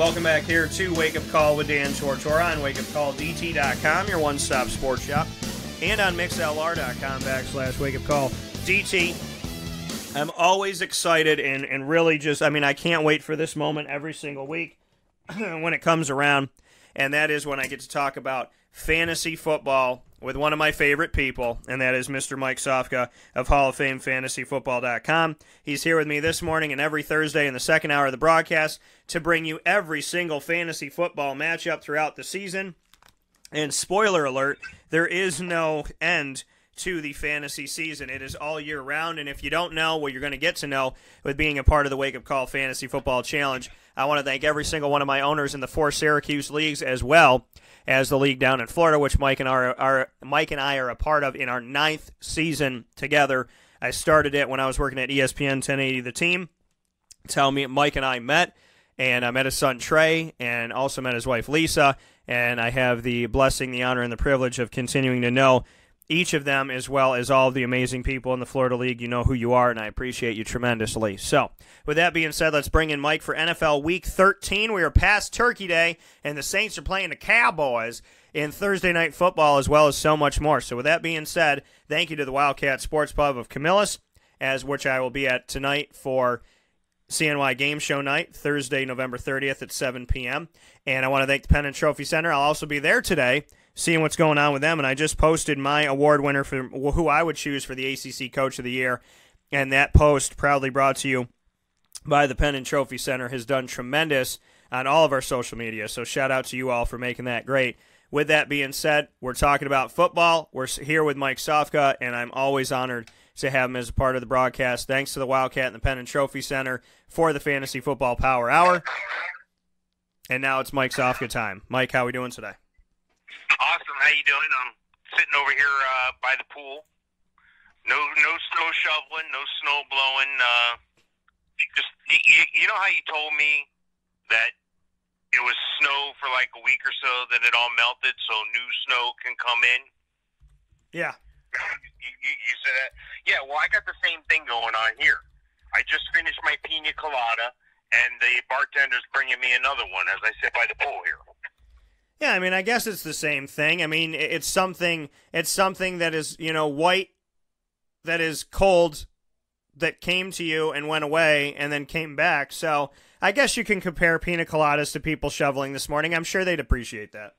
Welcome back here to Wake Up Call with Dan Tortora on wakeupcalldt.com, your one-stop sports shop, and on mixlr.com/wakeupcalldt. I'm always excited and really just, I can't wait for this moment every single week when it comes around, and that is when I get to talk about fantasy football with one of my favorite people, and that is Mr. Mike Sofka of Hall of Fame FantasyFootball.com. He's here with me this morning and every Thursday in the second hour of the broadcast to bring you every single fantasy football matchup throughout the season. And spoiler alert, there is no end to the fantasy season. It is all year round, and if you don't know, well, you're going to get to know with being a part of the Wake Up Call Fantasy Football Challenge. I want to thank every single one of my owners in the 4 Syracuse leagues, as well as the league down in Florida, which Mike and I are a part of in our 9th season together. I started it when I was working at ESPN 1080 The Team. Tell me, Mike and I met, and I met his son Trey, and also met his wife Lisa, and I have the blessing, the honor, and the privilege of continuing to know each of them, as well as all of the amazing people in the Florida League. You know who you are, and I appreciate you tremendously. So, with that being said, let's bring in Mike for NFL Week 13. We are past Turkey Day, and the Saints are playing the Cowboys in Thursday Night Football, as well as so much more. So, with that being said, thank you to the Wildcat Sports Pub of Camillus, as which I will be at tonight for CNY Game Show Night, Thursday, November 30th at 7 p.m. And I want to thank the Penn and Trophy Center. I'll also be there today, seeing what's going on with them, and I just posted my award winner for who I would choose for the ACC Coach of the Year, and that post, proudly brought to you by the Penn and Trophy Center, has done tremendous on all of our social media, so shout out to you all for making that great. With that being said, we're talking about football. We're here with Mike Sofka, and I'm always honored to have him as a part of the broadcast. Thanks to the Wildcat and the Penn and Trophy Center for the Fantasy Football Power Hour. And now it's Mike Sofka time. Mike, how we doing today? Awesome. How you doing? I'm sitting over here by the pool. No snow shoveling, no snow blowing. Just you know how you told me that it was snow for like a week or so, then it all melted, so new snow can come in. Yeah. You said that? Yeah. Well, I got the same thing going on here. I just finished my pina colada, and the bartender's bringing me another one as I sit by the pool here. Yeah, I guess it's the same thing. It's something that is, white, that is cold, that came to you and went away and then came back. So I guess you can compare pina coladas to people shoveling this morning. I'm sure they'd appreciate that.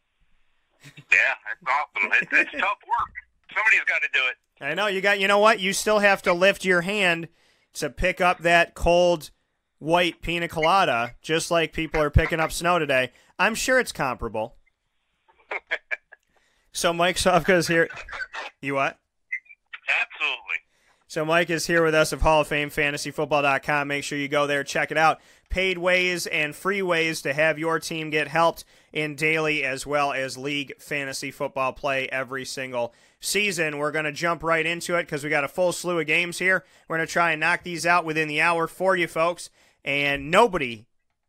Yeah, that's awesome. It's tough work. Somebody's got to do it. I know. You know what? You still have to lift your hand to pick up that cold, white pina colada, just like people are picking up snow today. I'm sure it's comparable. So Mike Sofka is here. You what? Absolutely. So Mike is here with us of Hall of Fame FantasyFootball.com. Make sure you go there, check it out. Paid ways and free ways to have your team get helped in daily as well as league fantasy football play every single season. We're going to jump right into it because we got a full slew of games here. We're going to try and knock these out within the hour for you folks. And nobody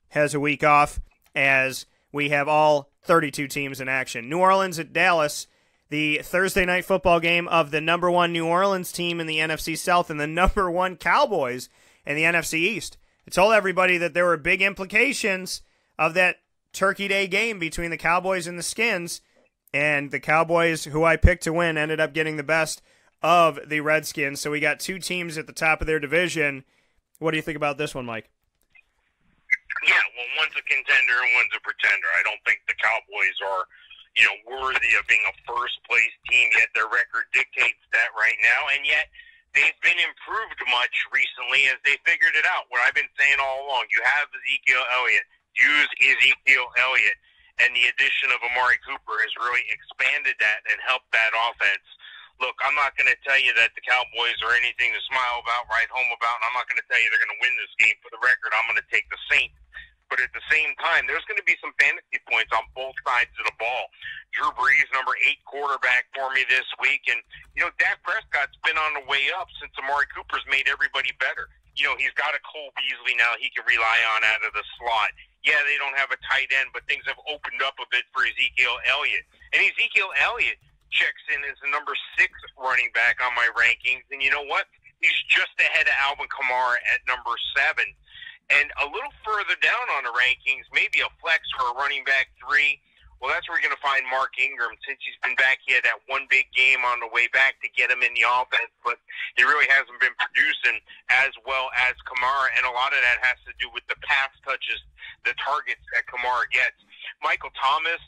has a week off as we have all 32 teams in action. New Orleans at Dallas, the Thursday night football game of the number 1 New Orleans team in the NFC South and the number 1 Cowboys in the NFC East. I told everybody that there were big implications of that Turkey Day game between the Cowboys and the Skins, and the Cowboys, who I picked to win, ended up getting the best of the Redskins. So we got 2 teams at the top of their division. What do you think about this one, Mike? Yeah, well, one's a contender and one's a pretender. I don't think the Cowboys are, worthy of being a first-place team, yet their record dictates that right now, and yet they've been improved much recently as they figured it out. What I've been saying all along, you have Ezekiel Elliott, use Ezekiel Elliott, and the addition of Amari Cooper has really expanded that and helped that offense. Look, I'm not going to tell you that the Cowboys are anything to smile about, write home about, and I'm not going to tell you they're going to win this game. For the record, I'm going to take the Saints. But at the same time, there's going to be some fantasy points on both sides of the ball. Drew Brees, number 8 quarterback for me this week. And, Dak Prescott's been on the way up since Amari Cooper's made everybody better. He's got a Cole Beasley now he can rely on out of the slot. Yeah, they don't have a tight end, but things have opened up a bit for Ezekiel Elliott. And Ezekiel Elliott checks in as the number 6 running back on my rankings. And you know what? He's just ahead of Alvin Kamara at number 7. And a little further down on the rankings, maybe a flex or a running back 3. Well, that's where you're going to find Mark Ingram. Since he's been back, he had that one big game on the way back to get him in the offense, but he really hasn't been producing as well as Kamara, and a lot of that has to do with the pass touches, the targets that Kamara gets. Michael Thomas,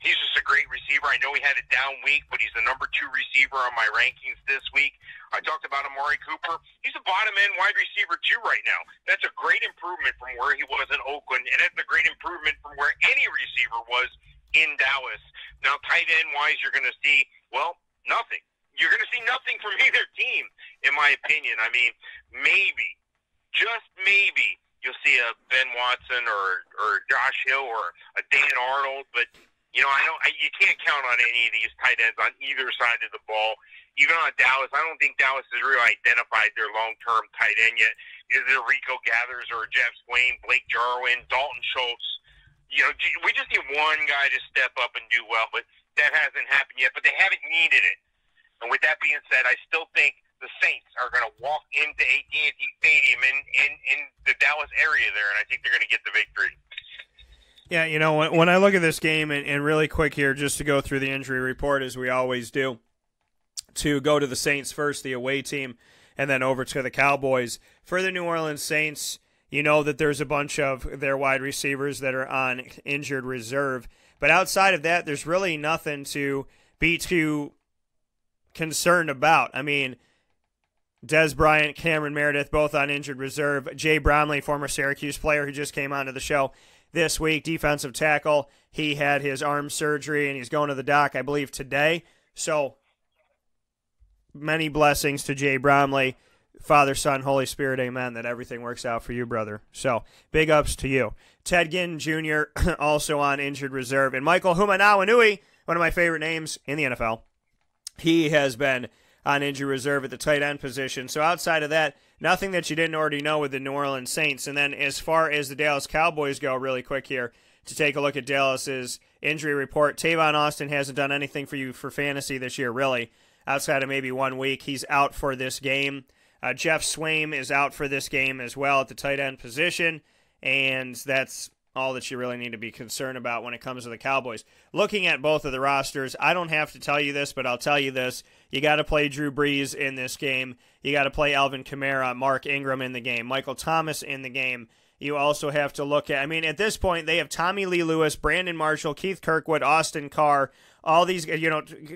he's just a great receiver. I know he had a down week, but he's the number 2 receiver on my rankings this week. I talked about Amari Cooper. He's a bottom-end wide receiver 2 right now. That's a great improvement from where he was in Oakland, and that's a great improvement from where any receiver was in Dallas. Now, tight end-wise, you're going to see, well, nothing. You're going to see nothing from either team, in my opinion. I mean, maybe, just maybe, you'll see a Ben Watson or Josh Hill or a Dan Arnold, but you can't count on any of these tight ends on either side of the ball. Even on Dallas, I don't think Dallas has really identified their long-term tight end yet. Either Rico Gathers or Jeff Swain, Blake Jarwin, Dalton Schultz. We just need one guy to step up and do well, but that hasn't happened yet. But they haven't needed it. And with that being said, I still think the Saints are going to walk into AT&T Stadium in the Dallas area there, and I think they're going to get the victory. Yeah, when I look at this game, and really quick here, just to go through the injury report, as we always do, to go to the Saints first, the away team, and then over to the Cowboys. For the New Orleans Saints, you know that there's a bunch of their wide receivers that are on injured reserve. But outside of that, there's really nothing to be too concerned about. I mean, Des Bryant, Cameron Meredith, both on injured reserve. Jay Bromley, former Syracuse player who just came onto the show this week, defensive tackle. He had his arm surgery, and he's going to the doc, I believe, today. So many blessings to Jay Bromley. Father, Son, Holy Spirit, amen, that everything works out for you, brother. So, big ups to you. Ted Ginn Jr., also on injured reserve. And Michael Humanawanui, one of my favorite names in the NFL. He has been on injured reserve at the tight end position. So, outside of that, nothing that you didn't already know with the New Orleans Saints. And then as far as the Dallas Cowboys go, really quick here, to take a look at Dallas's injury report. Tavon Austin hasn't done anything for you for fantasy this year, really, outside of maybe 1 week. He's out for this game. Jeff Swain is out for this game as well at the tight end position, and that's all that you really need to be concerned about when it comes to the Cowboys. Looking at both of the rosters, I don't have to tell you this, but I'll tell you this. You got to play Drew Brees in this game. You got to play Alvin Kamara, Mark Ingram in the game, Michael Thomas in the game. You also have to look at, at this point, they have Tommy Lee Lewis, Brandon Marshall, Keith Kirkwood, Austin Carr, all these,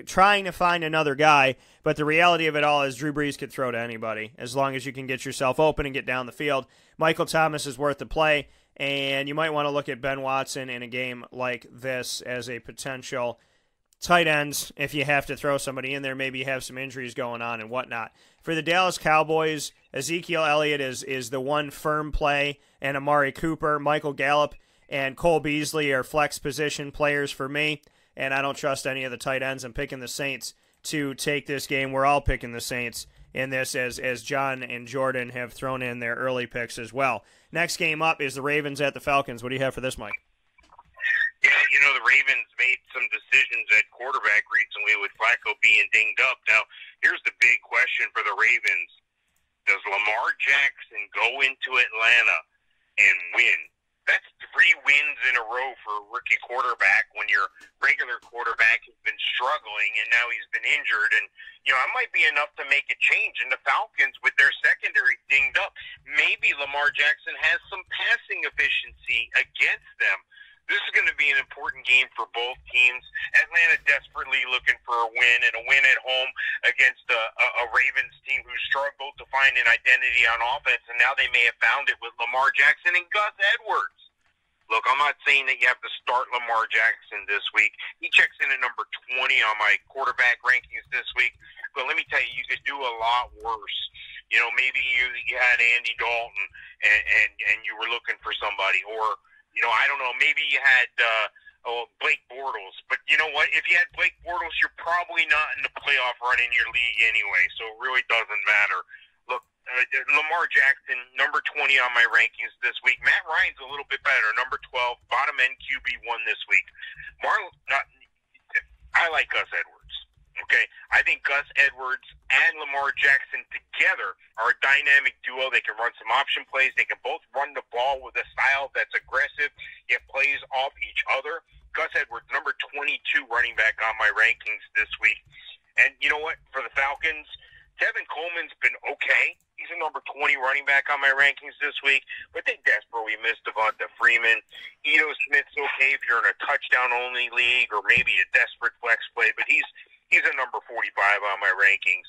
trying to find another guy. But the reality of it all is Drew Brees could throw to anybody as long as you can get yourself open and get down the field. Michael Thomas is worth the play, and you might want to look at Ben Watson in a game like this as a potential tight ends if you have to throw somebody in there. Maybe you have some injuries going on and whatnot. For the Dallas Cowboys, Ezekiel Elliott is the one firm play, and Amari Cooper, Michael Gallup, and Cole Beasley are flex position players for me, and I don't trust any of the tight ends. I'm picking the Saints to take this game. We're all picking the Saints in this, as John and Jordan have thrown in their early picks as well. Next game up is the Ravens at the Falcons. What do you have for this, Mike? Yeah, the Ravens made some decisions at quarterback recently with Flacco being dinged up. Now, here's the big question for the Ravens. Does Lamar Jackson go into Atlanta and win? That's 3 wins in a row for a rookie quarterback when your regular quarterback has been struggling and now he's been injured. And, it might be enough to make a change. And the Falcons, with their secondary dinged up, maybe Lamar Jackson has some passing efficiency against them. This is going to be an important game for both teams. Atlanta desperately looking for a win, and a win at home against a Ravens team who struggled to find an identity on offense, and now they may have found it with Lamar Jackson and Gus Edwards. Look, I'm not saying that you have to start Lamar Jackson this week. He checks in at number 20 on my quarterback rankings this week. But let me tell you, you could do a lot worse. Maybe you had Andy Dalton and you were looking for somebody, or I don't know, maybe you had Blake Bortles. But you know what? If you had Blake Bortles, you're probably not in the playoff run in your league anyway, so it really doesn't matter. Look, Lamar Jackson, number 20 on my rankings this week. Matt Ryan's a little bit better, number 12, bottom-end QB1 this week. I like Gus Edwards, Okay, I think Gus Edwards and Lamar Jackson together are a dynamic duo. They can run some option plays. They can both run the ball with a style that's aggressive, yet plays off each other. Gus Edwards, number 22 running back on my rankings this week. And you know what? For the Falcons, Tevin Coleman's been okay. He's a number 20 running back on my rankings this week, but they desperately missed Devonta Freeman. Ito Smith's okay if you're in a touchdown-only league or maybe a desperate flex play, but he's a number 45 on my rankings.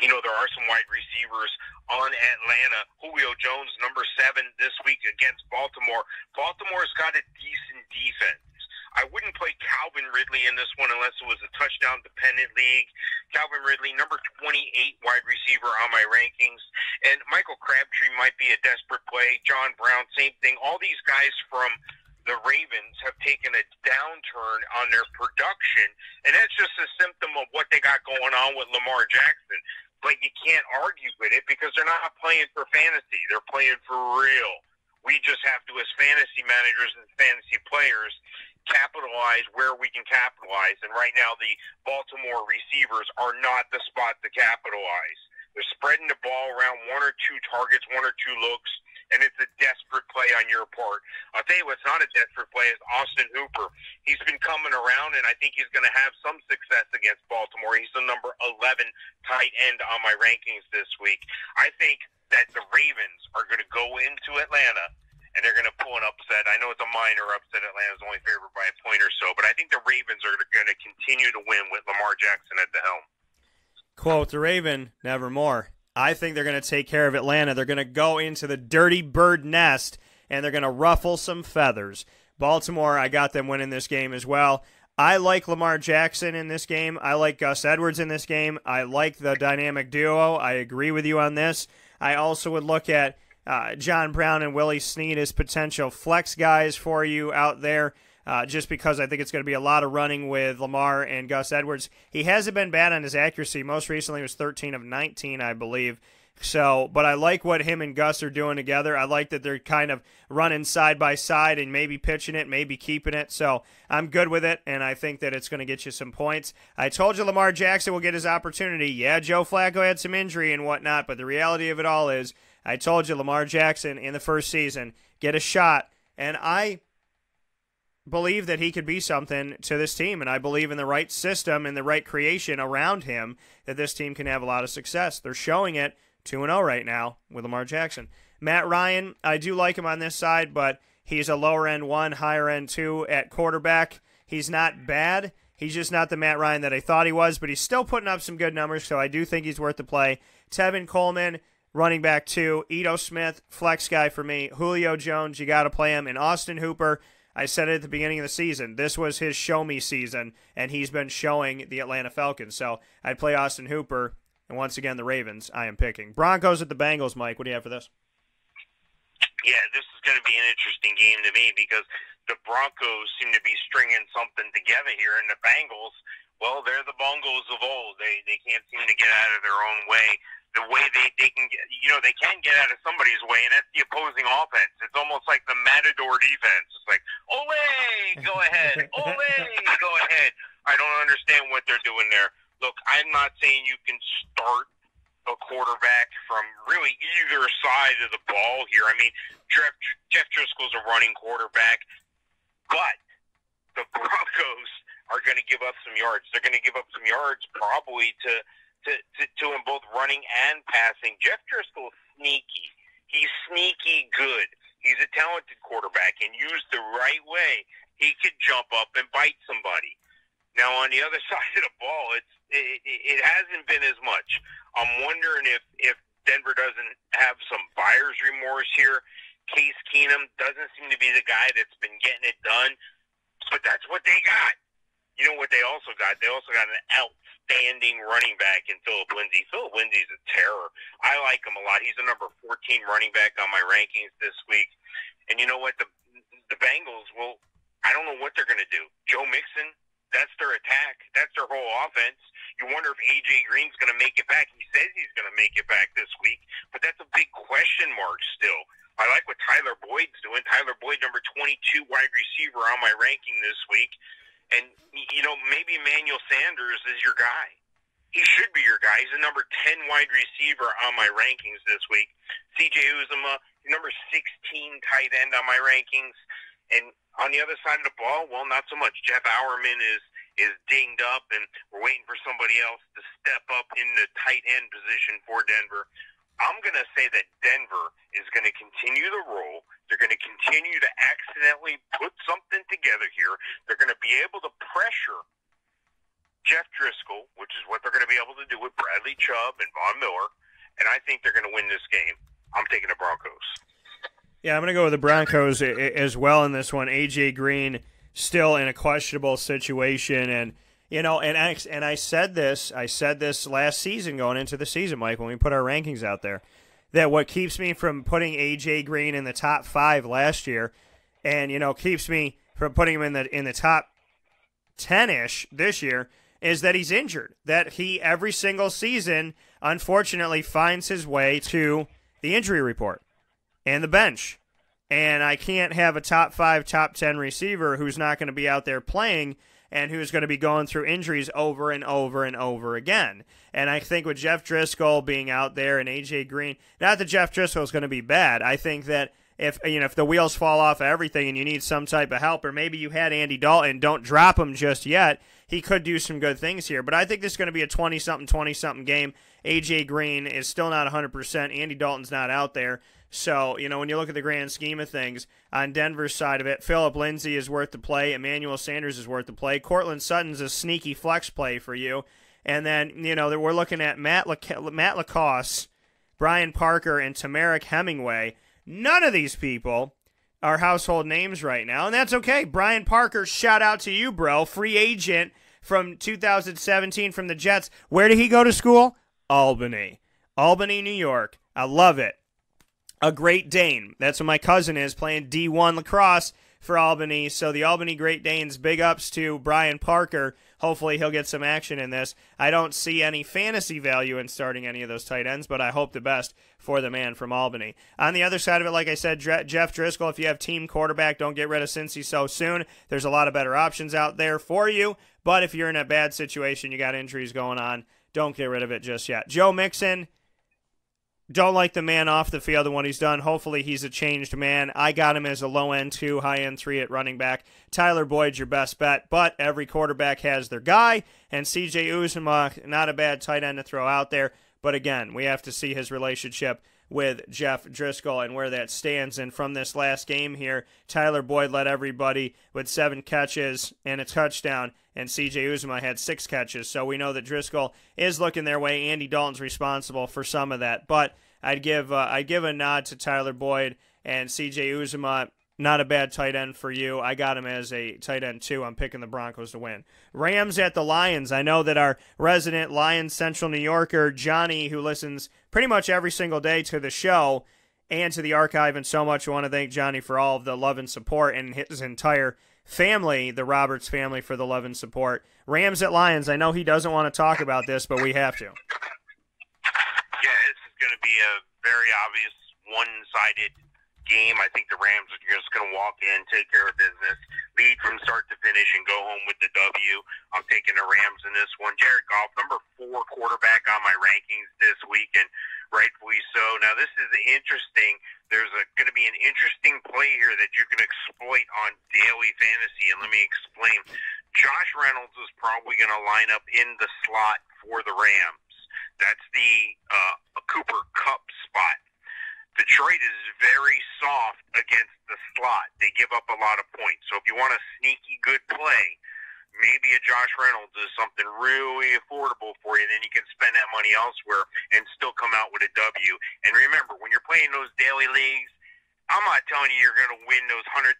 You know, there are some wide receivers on Atlanta. Julio Jones, number 7 this week against Baltimore. Baltimore's got a decent defense. I wouldn't play Calvin Ridley in this one unless it was a touchdown-dependent league. Calvin Ridley, number 28 wide receiver on my rankings. And Michael Crabtree might be a desperate play. John Brown, same thing. All these guys from the Ravens have taken a downturn on their production, and that's just a symptom of what they got going on with Lamar Jackson. But you can't argue with it because they're not playing for fantasy. They're playing for real. We just have to, as fantasy managers and fantasy players, capitalize where we can capitalize. And right now, the Baltimore receivers are not the spot to capitalize. They're spreading the ball around 1 or 2 targets, 1 or 2 looks, and it's a desperate play on your part. I'll tell you what's not a desperate play is Austin Hooper. He's been coming around, and I think he's going to have some success against Baltimore. He's the number 11 tight end on my rankings this week. I think that the Ravens are going to go into Atlanta, and they're going to pull an upset. I know it's a minor upset. Atlanta's only favored by a point or so, but I think the Ravens are going to continue to win with Lamar Jackson at the helm. Quote the Raven, nevermore. I think they're going to take care of Atlanta. They're going to go into the dirty bird nest, and they're going to ruffle some feathers. Baltimore, I got them winning this game as well. I like Lamar Jackson in this game. I like Gus Edwards in this game. I like the dynamic duo. I agree with you on this. I also would look at John Brown and Willie Snead as potential flex guys for you out there, just because I think it's going to be a lot of running with Lamar and Gus Edwards. He hasn't been bad on his accuracy. Most recently, he was 13 of 19, I believe. So, but I like what him and Gus are doing together. I like that they're kind of running side by side and maybe pitching it, maybe keeping it. So I'm good with it, and I think that it's going to get you some points. I told you Lamar Jackson will get his opportunity. Yeah, Joe Flacco had some injury and whatnot, but the reality of it all is I told you Lamar Jackson in the first season, get a shot, and I believe that he could be something to this team, and I believe in the right system and the right creation around him that this team can have a lot of success. They're showing it 2-0 right now with Lamar Jackson. Matt Ryan, I do like him on this side, but he's a lower-end 1, higher-end 2 at quarterback. He's not bad. He's just not the Matt Ryan that I thought he was, but he's still putting up some good numbers, so I do think he's worth the play. Tevin Coleman, running back 2. Ito Smith, flex guy for me. Julio Jones, you got to play him. And Austin Hooper, I said it at the beginning of the season, this was his show-me season, and he's been showing the Atlanta Falcons. So I'd play Austin Hooper. And once again, the Ravens I am picking. Broncos at the Bengals, Mike. What do you have for this? Yeah, this is going to be an interesting game to me because the Broncos seem to be stringing something together here, and the Bengals, well, they're the bongos of old. They can't seem to get out of their own way. The way they can get, they can get out of somebody's way, and that's the opposing offense. It's almost like the Matador defense. It's like, ole, go ahead. Ole, go ahead. I don't understand what they're doing there. Look, I'm not saying you can start a quarterback from really either side of the ball here. I mean, Jeff Driscoll's a running quarterback, but the Broncos are going to give up some yards. They're going to give up some yards probably to him both running and passing. Jeff Driscoll is sneaky. He's sneaky good. He's a talented quarterback, and used the right way, he could jump up and bite somebody. Now, on the other side of the ball, it hasn't been as much. I'm wondering if Denver doesn't have some buyer's remorse here. Case Keenum doesn't seem to be the guy that's been getting it done, but that's what they got. You know what they also got? They also got an outstanding running back in Phillip Lindsay. Phillip Lindsay's a terror. I like him a lot. He's the number 14 running back on my rankings this week. And you know what? The Bengals, well, I don't know what they're going to do. Joe Mixon, that's their attack. That's their whole offense. You wonder if A.J. Green's going to make it back. He says he's going to make it back this week, but that's a big question mark still. I like what Tyler Boyd's doing. Tyler Boyd, number 22 wide receiver on my ranking this week. And, maybe Emmanuel Sanders is your guy. He should be your guy. He's the number 10 wide receiver on my rankings this week. C.J. Uzomah, number 16 tight end on my rankings. And on the other side of the ball, well, not so much. Jeff Auerman is dinged up, and we're waiting for somebody else to step up in the tight end position for Denver. I'm going to say that Denver is going to continue the roll. They're going to continue to accidentally put something together here. They're going to be able to pressure Jeff Driscoll, which is what they're going to be able to do with Bradley Chubb and Von Miller, and I think they're going to win this game. I'm taking the Broncos. Yeah, I'm going to go with the Broncos as well in this one. A.J. Green still in a questionable situation, and I said this last season going into the season, Mike, when we put our rankings out there, that what keeps me from putting A.J. Green in the top 5 last year, and keeps me from putting him in the top 10-ish this year, is that he's injured. That he every single season, unfortunately, finds his way to the injury report and the bench. And I can't have a top 5, top 10 receiver who's not going to be out there playing and who's going to be going through injuries over and over and over again. And I think with Jeff Driscoll being out there and A.J. Green, not that Jeff Driscoll is going to be bad. I think that if the wheels fall off of everything and you need some type of help, or maybe you had Andy Dalton, don't drop him just yet. He could do some good things here. But I think this is going to be a 20-something game. A.J. Green is still not 100%. Andy Dalton's not out there. So, when you look at the grand scheme of things, on Denver's side of it, Phillip Lindsay is worth the play. Emmanuel Sanders is worth the play. Cortland Sutton's a sneaky flex play for you. And then, we're looking at Matt Lacoste, Brian Parker, and Tamarick Hemingway. None of these people are household names right now, and that's okay. Brian Parker, shout out to you, bro. Free agent from 2017 from the Jets. Where did he go to school? Albany, New York. I love it. A Great Dane. That's what my cousin is, playing D1 lacrosse for Albany. So the Albany Great Danes, big ups to Brian Parker. Hopefully he'll get some action in this. I don't see any fantasy value in starting any of those tight ends, but I hope the best for the man from Albany. On the other side of it, like I said, Jeff Driscoll, if you have team quarterback, don't get rid of Cincy so soon. There's a lot of better options out there for you, but if you're in a bad situation, you got injuries going on, don't get rid of it just yet. Joe Mixon, don't like the man off the field and what he's done. Hopefully he's a changed man. I got him as a low-end 2, high-end 3 at running back. Tyler Boyd's your best bet, but every quarterback has their guy, and C.J. Uzomah, not a bad tight end to throw out there. But again, we have to see his relationship with Jeff Driscoll and where that stands. And from this last game here, Tyler Boyd led everybody with 7 catches and a touchdown, and C.J. Uzomah had 6 catches. So we know that Driscoll is looking their way. Andy Dalton's responsible for some of that. But I'd give a nod to Tyler Boyd and C.J. Uzomah. Not a bad tight end for you. I got him as a tight end, too. I'm picking the Broncos to win. Rams at the Lions. I know that our resident Lions Central New Yorker, Johnny, who listens pretty much every single day to the show and to the archive and so much, I want to thank Johnny for all of the love and support, and his entire family, the Roberts family, for the love and support. Rams at Lions. I know he doesn't want to talk about this, but we have to. Yeah, this is going to be a very obvious one-sided game. I think the Rams are just going to walk in, take care of business, lead from start to finish, and go home with the W. I'm taking the Rams in this one. Jared Goff, number 4 quarterback on my rankings this week, and rightfully so. Now, this is interesting. There's going to be an interesting play here that you can exploit on daily fantasy, and let me explain. Josh Reynolds is probably going to line up in the slot for the Rams. That's the Cooper Kupp spot. Detroit is very soft against the slot. They give up a lot of points. So if you want a sneaky good play, maybe a Josh Reynolds is something really affordable for you. Then you can spend that money elsewhere and still come out with a W. And remember, when you're playing those daily leagues, I'm not telling you you're going to win those $100,000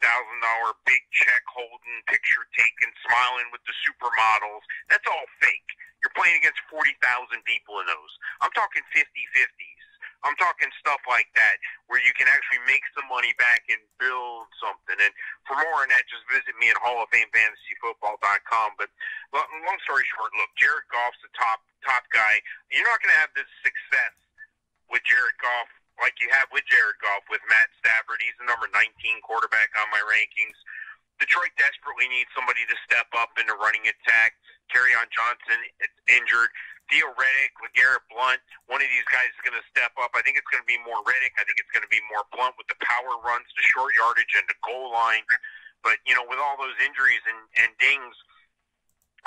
big check holding, picture taking, smiling with the supermodels. That's all fake. You're playing against 40,000 people in those. I'm talking 50-50s. I'm talking stuff like that where you can actually make some money back and build something. And for more on that, just visit me at HallOfFameFantasyFootball.com. But long story short, look, Jared Goff's the top guy. You're not going to have this success with Jared Goff like you have with Jared Goff with Matt Stafford. He's the number 19 quarterback on my rankings. Detroit desperately needs somebody to step up in the running attack. Kerryon Johnson injured. Theo Reddick, LeGarrette Blount, one of these guys is going to step up. I think it's going to be more Reddick. I think it's going to be more Blount with the power runs, the short yardage, and the goal line. But, with all those injuries and dings,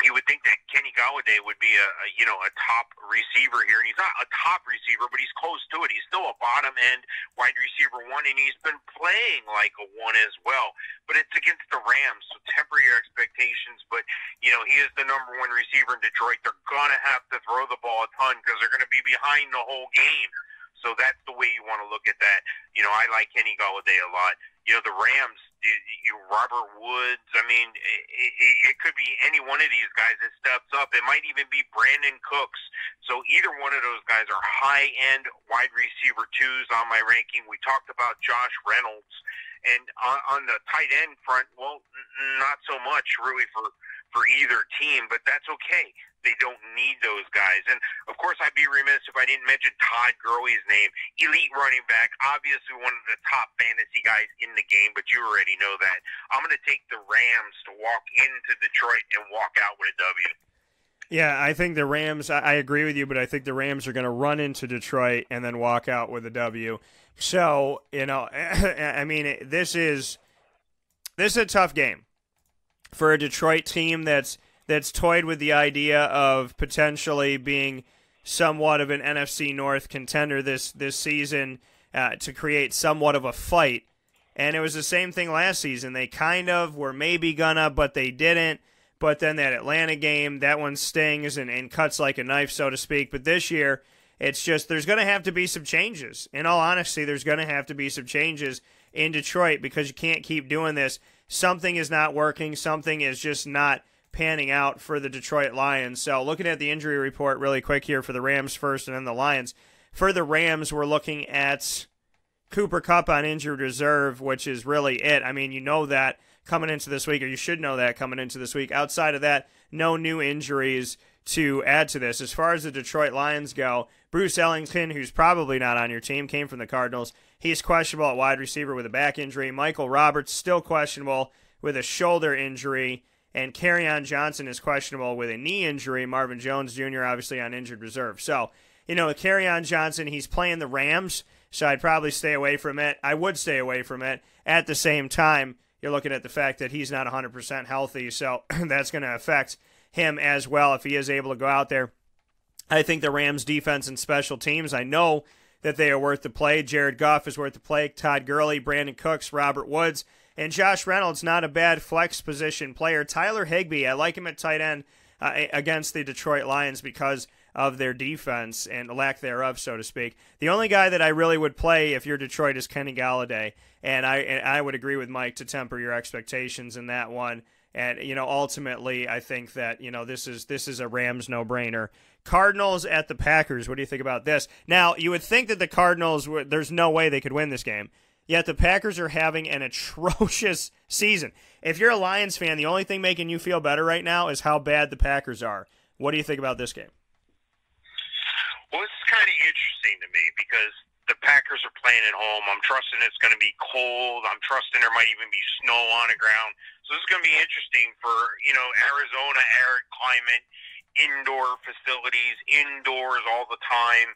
you would think that Kenny Golladay would be a top receiver here. And he's not a top receiver, but he's close to it. He's still a bottom-end wide receiver one, and he's been playing like a one as well. But it's against the Rams, so temper your expectations. But, he is the number one receiver in Detroit. They're going to have to throw the ball a ton because they're going to be behind the whole game. So that's the way you want to look at that. I like Kenny Golladay a lot. The Rams, Robert Woods, it could be any one of these guys that steps up. It might even be Brandon Cooks. So either one of those guys are high-end wide receiver twos on my ranking. We talked about Josh Reynolds. And on the tight end front, well, not so much really for either team, but that's okay. They don't need those guys. And, of course, I'd be remiss if I didn't mention Todd Gurley's name. Elite running back, obviously one of the top fantasy guys in the game, but you already know that. I'm going to take the Rams to walk into Detroit and walk out with a W. Yeah, I think the Rams, I agree with you, but I think the Rams are going to run into Detroit and then walk out with a W. So, this is a tough game for a Detroit team that's toyed with the idea of potentially being somewhat of an NFC North contender this season to create somewhat of a fight. And it was the same thing last season. They kind of were maybe gonna, but they didn't. But then that Atlanta game, that one stings and cuts like a knife, so to speak. But this year, it's just there's going to have to be some changes. In all honesty, there's going to have to be some changes in Detroit because you can't keep doing this. Something is not working. Something is just not panning out for the Detroit Lions. So looking at the injury report really quick here for the Rams first and then the Lions. For the Rams, we're looking at Cooper Kupp on injured reserve, which is really it. You know that coming into this week, or you should know that coming into this week. Outside of that, no new injuries to add to this. As far as the Detroit Lions go, Bruce Ellington, who's probably not on your team, came from the Cardinals. He's questionable at wide receiver with a back injury. Michael Roberts, still questionable with a shoulder injury. And Kerryon Johnson is questionable with a knee injury. Marvin Jones Jr. obviously on injured reserve. So, Kerryon Johnson, he's playing the Rams, so I'd probably stay away from it. I would stay away from it. At the same time, you're looking at the fact that he's not 100% healthy, so that's going to affect him as well if he is able to go out there. I think the Rams' defense and special teams, I know that they are worth the play. Jared Goff is worth the play. Todd Gurley, Brandon Cooks, Robert Woods, and Josh Reynolds, not a bad flex position player. Tyler Higbee, I like him at tight end against the Detroit Lions because of their defense and lack thereof, so to speak. The only guy that I really would play if you're Detroit is Kenny Golladay, and I would agree with Mike to temper your expectations in that one. And ultimately, I think that this is a Rams no-brainer. Cardinals at the Packers. What do you think about this? Now, you would think that the Cardinals, there's no way they could win this game. Yet the Packers are having an atrocious season. If you're a Lions fan, the only thing making you feel better right now is how bad the Packers are. What do you think about this game? Well, it's kind of interesting to me because the Packers are playing at home. I'm trusting it's going to be cold. I'm trusting there might even be snow on the ground. So this is going to be interesting for, Arizona, arid climate, indoor facilities, indoors all the time.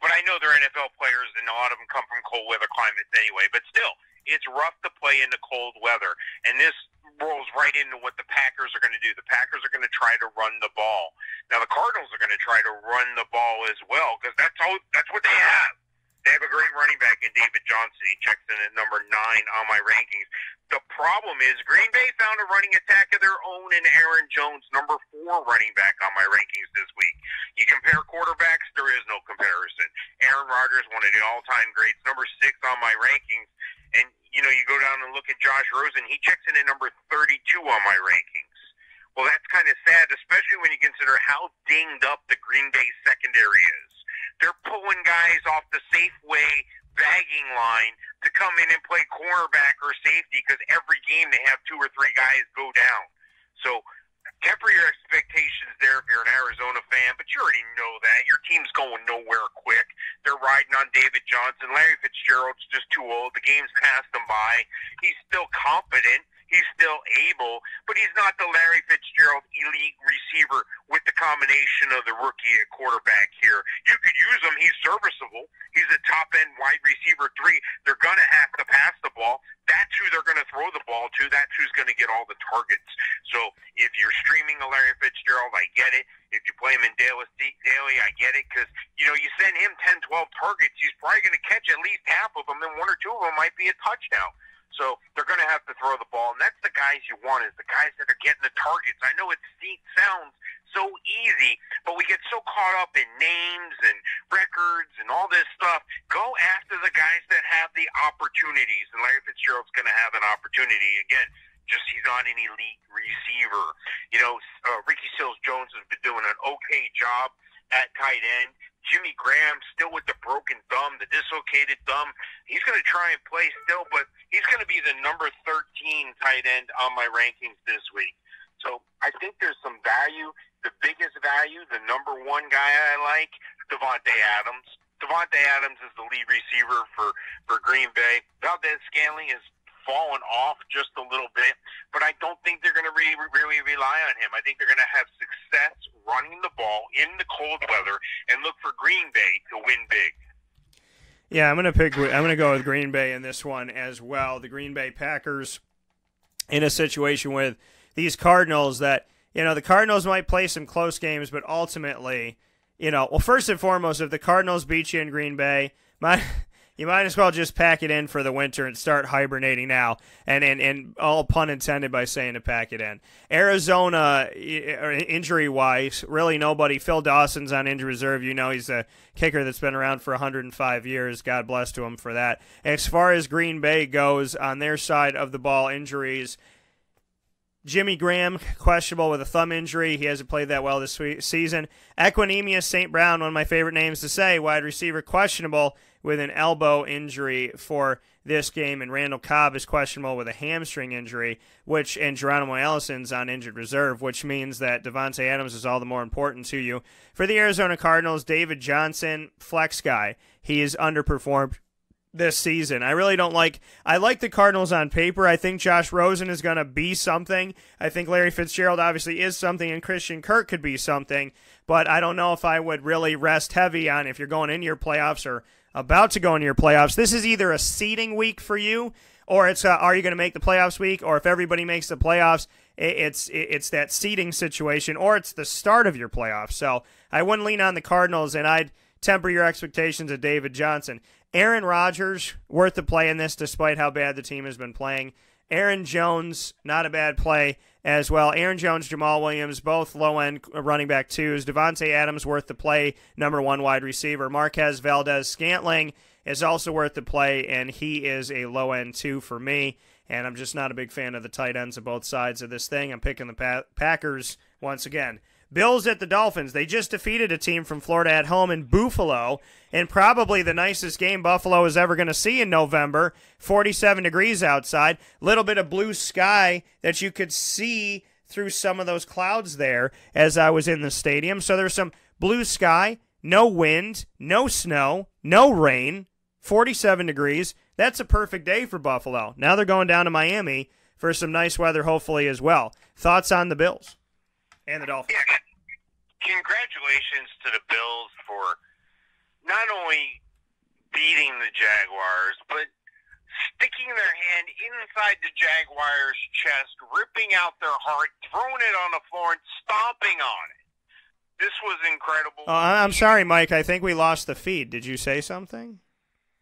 But I know they're NFL players, and a lot of them come from cold weather climates anyway. But still, it's rough to play in the cold weather. And this rolls right into what the Packers are going to do. The Packers are going to try to run the ball. Now, the Cardinals are going to try to run the ball as well because that's what they have. They have a great running back in David Johnson. He checks in at number 9 on my rankings. The problem is Green Bay found a running attack of their own in Aaron Jones, number 4 running back on my rankings this week. You compare quarterbacks, there is no comparison. Aaron Rodgers, one of the all-time greats, number 6 on my rankings. And, you go down and look at Josh Rosen. He checks in at number 32 on my rankings. Well, that's kind of sad, especially when you consider how dinged up the Green Bay secondary is. They're pulling guys off the Safeway bagging line to come in and play cornerback or safety because every game they have 2 or 3 guys go down. So temper your expectations there if you're an Arizona fan, but you already know that. Your team's going nowhere quick. They're riding on David Johnson. Larry Fitzgerald's just too old. The game's passed him by. He's still competent. He's still able, but he's not the Larry Fitzgerald elite receiver with the combination of the rookie at quarterback here. You could use him. He's serviceable. He's a top-end wide receiver 3. They're going to have to pass the ball. That's who they're going to throw the ball to. That's who's going to get all the targets. So if you're streaming a Larry Fitzgerald, I get it. If you play him in daily, I get it, because, you send him 10, 12 targets, he's probably going to catch at least half of them, and 1 or 2 of them might be a touchdown. So they're going to have to throw the ball, and that's the guys you want, is the guys that are getting the targets. I know it sounds so easy, but we get so caught up in names and records and all this stuff. Go after the guys that have the opportunities, and Larry Fitzgerald's going to have an opportunity again. Just he's not an elite receiver. Ricky Seals-Jones has been doing an okay job at tight end. Jimmy Graham still with the broken thumb, the dislocated thumb. He's going to try and play still, but he's going to be the number 13 tight end on my rankings this week. So I think there's some value. The biggest value, the number 1 guy I like, Davante Adams. Davante Adams is the lead receiver for Green Bay. Valdez-Scantling is fallen off just a little bit, but I don't think they're going to really rely on him. I think they're going to have success running the ball in the cold weather and look for Green Bay to win big. Yeah, I'm going to go with Green Bay in this one as well. The Green Bay Packers in a situation with these Cardinals that, the Cardinals might play some close games, but ultimately, well, first and foremost, if the Cardinals beat you in Green Bay, you might as well just pack it in for the winter and start hibernating now. And all pun intended by saying to pack it in. Arizona, injury-wise, really nobody. Phil Dawson's on injury reserve. He's a kicker that's been around for 105 years. God bless to him for that. As far as Green Bay goes, on their side of the ball, injuries, Jimmy Graham, questionable with a thumb injury. He hasn't played that well this season. Equanimeous St. Brown, one of my favorite names to say, wide receiver, questionable with an elbow injury for this game. And Randall Cobb is questionable with a hamstring injury, and Geronimo Allison's on injured reserve, which means that Davante Adams is all the more important to you. For the Arizona Cardinals, David Johnson, flex guy. He is underperformed this season. I like the Cardinals on paper. I think Josh Rosen is going to be something. I think Larry Fitzgerald obviously is something, and Christian Kirk could be something, but I don't know if I would really rest heavy on if you're going into your playoffs or about to go into your playoffs. This is either a seeding week for you, or it's are you going to make the playoffs week, or if everybody makes the playoffs, it's that seeding situation, or it's the start of your playoffs. So I wouldn't lean on the Cardinals, and I'd temper your expectations of David Johnson. Aaron Rodgers, worth the play in this despite how bad the team has been playing. Aaron Jones, not a bad play as well. Aaron Jones, Jamal Williams, both low-end running back 2s. Davante Adams, worth the play, number 1 wide receiver. Marquez Valdez-Scantling is also worth the play, and he is a low-end 2 for me. And I'm just not a big fan of the tight ends of both sides of this thing. I'm picking the Packers once again. Bills at the Dolphins. They just defeated a team from Florida at home in Buffalo, and probably the nicest game Buffalo is ever going to see in November. 47 degrees outside. Little bit of blue sky that you could see through some of those clouds there as I was in the stadium. So there's some blue sky, no wind, no snow, no rain, 47 degrees. That's a perfect day for Buffalo. Now they're going down to Miami for some nice weather, hopefully, as well. Thoughts on the Bills and the Dolphins? Yeah. Congratulations to the Bills for not only beating the Jaguars, but sticking their hand inside the Jaguars' chest, ripping out their heart, throwing it on the floor, and stomping on it. This was incredible. I'm sorry, Mike. I think we lost the feed. Did you say something?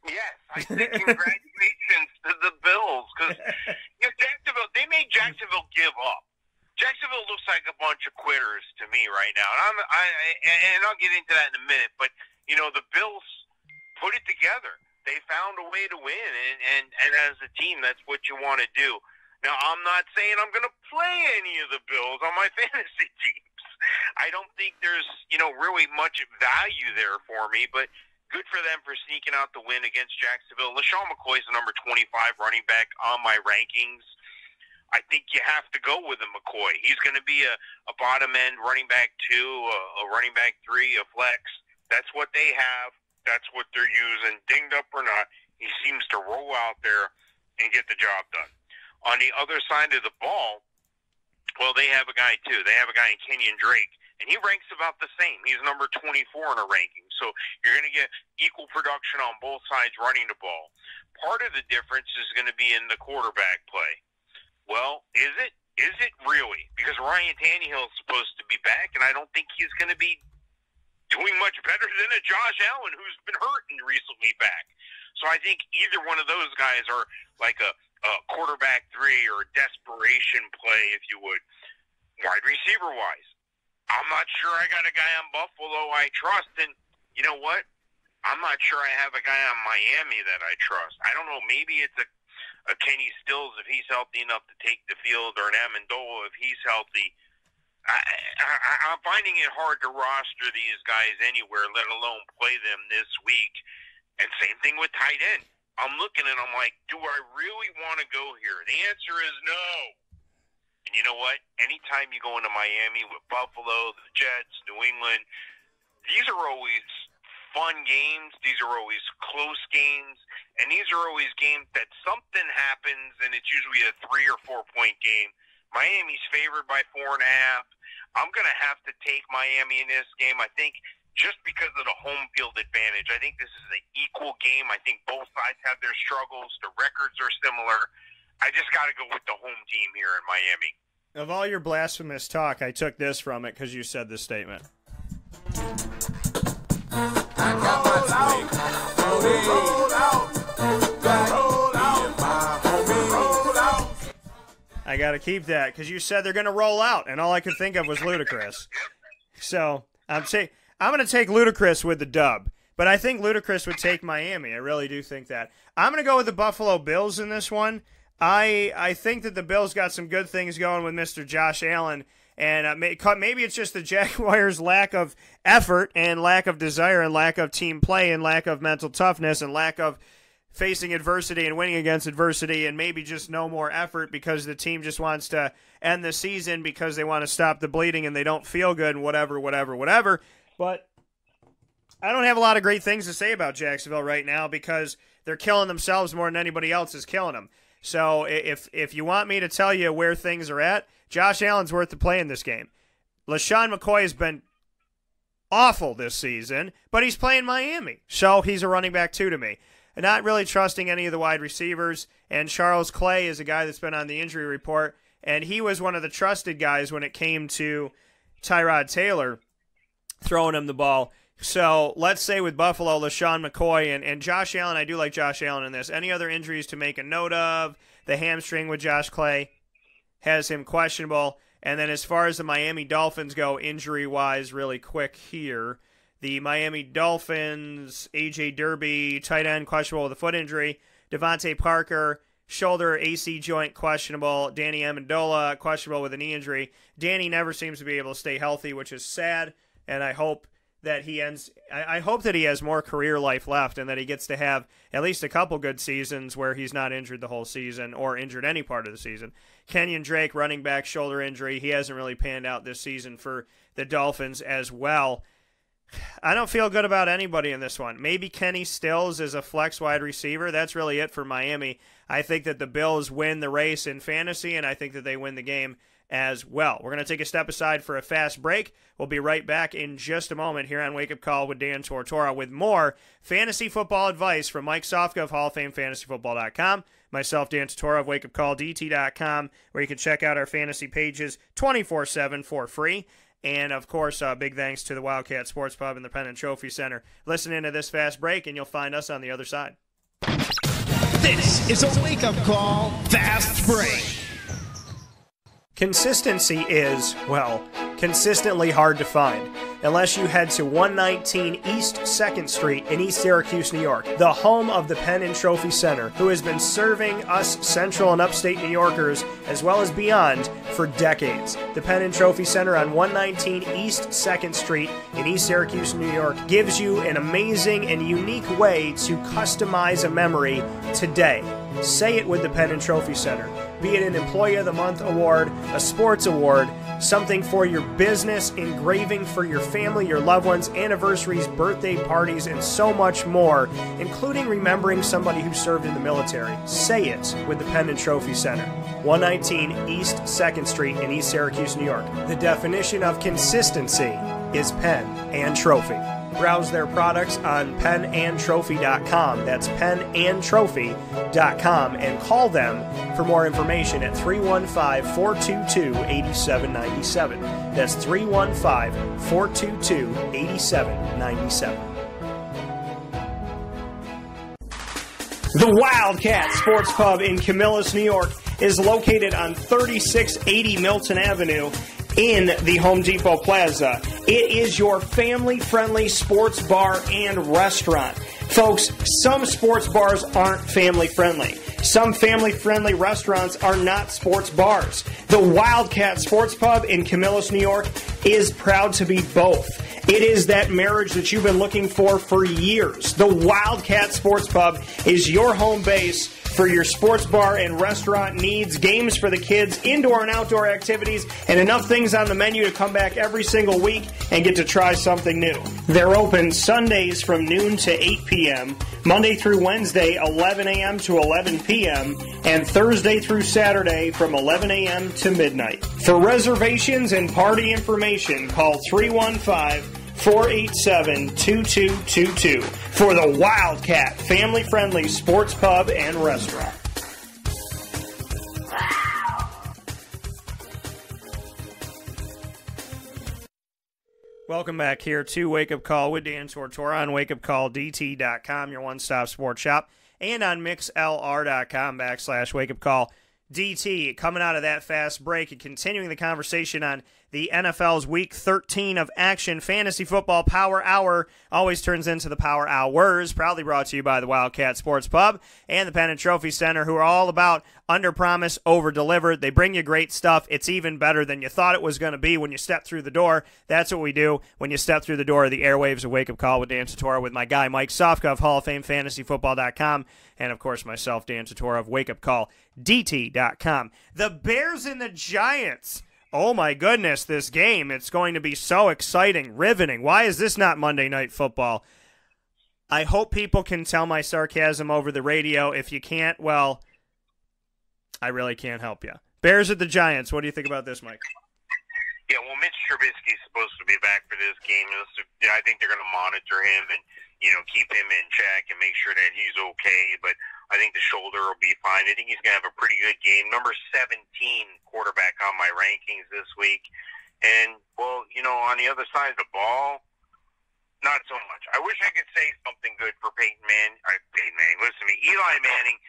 Yes, I think congratulations to the Bills, because Jacksonville, they made Jacksonville give up. Jacksonville looks like a bunch of quitters to me right now, and I'll get into that in a minute. But the Bills put it together. They found a way to win, and as a team, that's what you want to do. Now, I'm not saying I'm going to play any of the Bills on my fantasy teams. I don't think there's really much value there for me, but good for them for sneaking out the win against Jacksonville. LaShawn McCoy's the number 25 running back on my rankings. I think you have to go with a McCoy. He's going to be a bottom-end running back 2, a running back 3, a flex. That's what they have. That's what they're using. Dinged up or not, he seems to roll out there and get the job done. On the other side of the ball, well, they have a guy too. They have a guy in Kenyon Drake, and he ranks about the same. He's number 24 in a ranking. So you're going to get equal production on both sides running the ball. Part of the difference is going to be in the quarterback play. Well, is it? Is it really? Because Ryan Tannehill is supposed to be back, and I don't think he's going to be doing much better than a Josh Allen who's been hurt and recently back. So I think either one of those guys are like a quarterback 3 or a desperation play, if you would. Wide receiver wise, I'm not sure I got a guy on Buffalo I trust, and you know what? I'm not sure I have a guy on Miami that I trust. I don't know. Maybe it's a Kenny Stills if he's healthy enough to take the field, or an Amendola if he's healthy. I'm finding it hard to roster these guys anywhere, let alone play them this week. And same thing with tight end. I'm looking and I'm like, do I really want to go here? The answer is no. And you know what? Anytime you go into Miami with Buffalo, the Jets, New England, these are always fun games. These are always close games. And these are always games that something happens, and it's usually a 3 or 4 point game. Miami's favored by 4.5. I'm going to have to take Miami in this game. I think just because of the home field advantage. I think this is an equal game. I think both sides have their struggles. The records are similar. I just got to go with the home team here in Miami. Of all your blasphemous talk, I took this from it because you said this statement. I got my swing. I got to keep that because you said they're going to roll out, and all I could think of was Ludacris. So I'm going to take Ludacris with the dub, but I think Ludacris would take Miami. I really do think that. I'm going to go with the Buffalo Bills in this one. I think that the Bills got some good things going with Mr. Josh Allen, and maybe it's just the Jaguars' lack of effort and lack of desire and lack of team play and lack of mental toughness and lack of facing adversity and winning against adversity, and maybe just no more effort because the team just wants to end the season because they want to stop the bleeding and they don't feel good and whatever. But I don't have a lot of great things to say about Jacksonville right now because they're killing themselves more than anybody else is killing them. So if you want me to tell you where things are at, Josh Allen's worth the play in this game. LaShawn McCoy has been awful this season, but he's playing Miami, so he's a running back 2 to me. Not really trusting any of the wide receivers, and Charles Clay is a guy that's been on the injury report, and he was one of the trusted guys when it came to Tyrod Taylor throwing him the ball. So let's say with Buffalo, LaShawn McCoy and Josh Allen, I do like Josh Allen in this. Any other injuries to make a note of? The hamstring with Josh Clay has him questionable. And then as far as the Miami Dolphins go, injury-wise, really quick here, the Miami Dolphins, A.J. Derby, tight end, questionable with a foot injury. Devontae Parker, shoulder, AC joint, questionable. Danny Amendola, questionable with a knee injury. Danny never seems to be able to stay healthy, which is sad, and I hope that he has more career life left and that he gets to have at least a couple good seasons where he's not injured the whole season or injured any part of the season. Kenyon Drake, running back, shoulder injury. He hasn't really panned out this season for the Dolphins as well. I don't feel good about anybody in this one. Maybe Kenny Stills is a flex wide receiver. That's really it for Miami. I think that the Bills win the race in fantasy, and I think that they win the game as well. We're going to take a step aside for a fast break. We'll be right back in just a moment here on Wake Up Call with Dan Tortora with more fantasy football advice from Mike Sofka of Hall of Fame FantasyFootball.com, myself, Dan Tortora of WakeUpCallDT.com, where you can check out our fantasy pages 24/7 for free. And, of course, big thanks to the Wildcat Sports Pub and the Penn and Trophy Center. Listen into this fast break, and you'll find us on the other side. This is a wake-up call fast break. Consistency is, well, consistently hard to find, unless you head to 119 East 2nd Street in East Syracuse, New York, the home of the Penn and Trophy Center, who has been serving us Central and Upstate New Yorkers, as well as beyond, for decades. The Penn and Trophy Center on 119 East 2nd Street in East Syracuse, New York, gives you an amazing and unique way to customize a memory today. Say it with the Penn and Trophy Center. Be it an Employee of the Month award, a sports award, something for your business, engraving for your family, your loved ones, anniversaries, birthday parties, and so much more, including remembering somebody who served in the military. Say it with the Pen and Trophy Center, 119 East 2nd Street in East Syracuse, New York. The definition of consistency is pen and trophy. Browse their products on penandtrophy.com. That's penandtrophy.com, and call them for more information at 315-422-8797. That's 315-422-8797. The Wildcat Sports Pub in Camillus, New York is located on 3680 Milton Avenue in the Home Depot Plaza. It is your family-friendly sports bar and restaurant. Folks, some sports bars aren't family-friendly. Some family-friendly restaurants are not sports bars. The Wildcat Sports Pub in Camillus, New York is proud to be both. It is that marriage that you've been looking for years. The Wildcat Sports Pub is your home base for your sports bar and restaurant needs, games for the kids, indoor and outdoor activities, and enough things on the menu to come back every single week and get to try something new. They're open Sundays from noon to 8 p.m., Monday through Wednesday, 11 a.m. to 11 p.m., and Thursday through Saturday from 11 a.m. to midnight. For reservations and party information, call 315-487-2222 for the Wildcat family-friendly sports pub and restaurant. Welcome back here to Wake Up Call with Dan Tortora on wakeupcalldt.com, your one-stop sports shop, and on mixlr.com/wakeupcalldt. Coming out of that fast break and continuing the conversation on the NFL's Week 13 of action, Fantasy Football Power Hour always turns into the Power Hours, proudly brought to you by the Wildcat Sports Pub and the Pen and Trophy Center, who are all about under-promise, over-deliver. They bring you great stuff. It's even better than you thought it was going to be when you step through the door. That's what we do when you step through the door of the airwaves of Wake Up Call with Dan Tortora, with my guy Mike Sofka of Hall of Fame FantasyFootball.com, and of course myself, Dan Tortora of WakeUpCallDT.com. The Bears and the Giants. Oh my goodness, this game. It's going to be so exciting, riveting. Why is this not Monday Night Football? I hope people can tell my sarcasm over the radio. If you can't, well, I really can't help you. Bears at the Giants. What do you think about this, Mike? Yeah, well, Mitch Trubisky's supposed to be back for this game. I think they're going to monitor him and, keep him in check and make sure that he's okay. But I think the shoulder will be fine. I think he's going to have a pretty good game. Number 17 quarterback on my rankings this week. And, well, on the other side of the ball, not so much. I wish I could say something good for Peyton Manning. Listen to me. Eli Manning,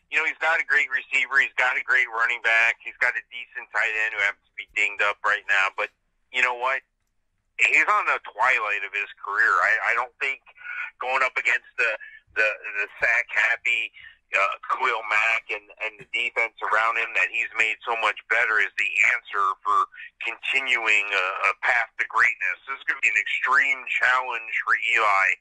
he's got a great receiver. He's got a great running back. He's got a decent tight end who happens to be dinged up right now. But you know what? He's on the twilight of his career. I don't think going up against the sack-happy Khalil Mack and the defense around him that he's made so much better is the answer for continuing a path to greatness. This is going to be an extreme challenge for Eli.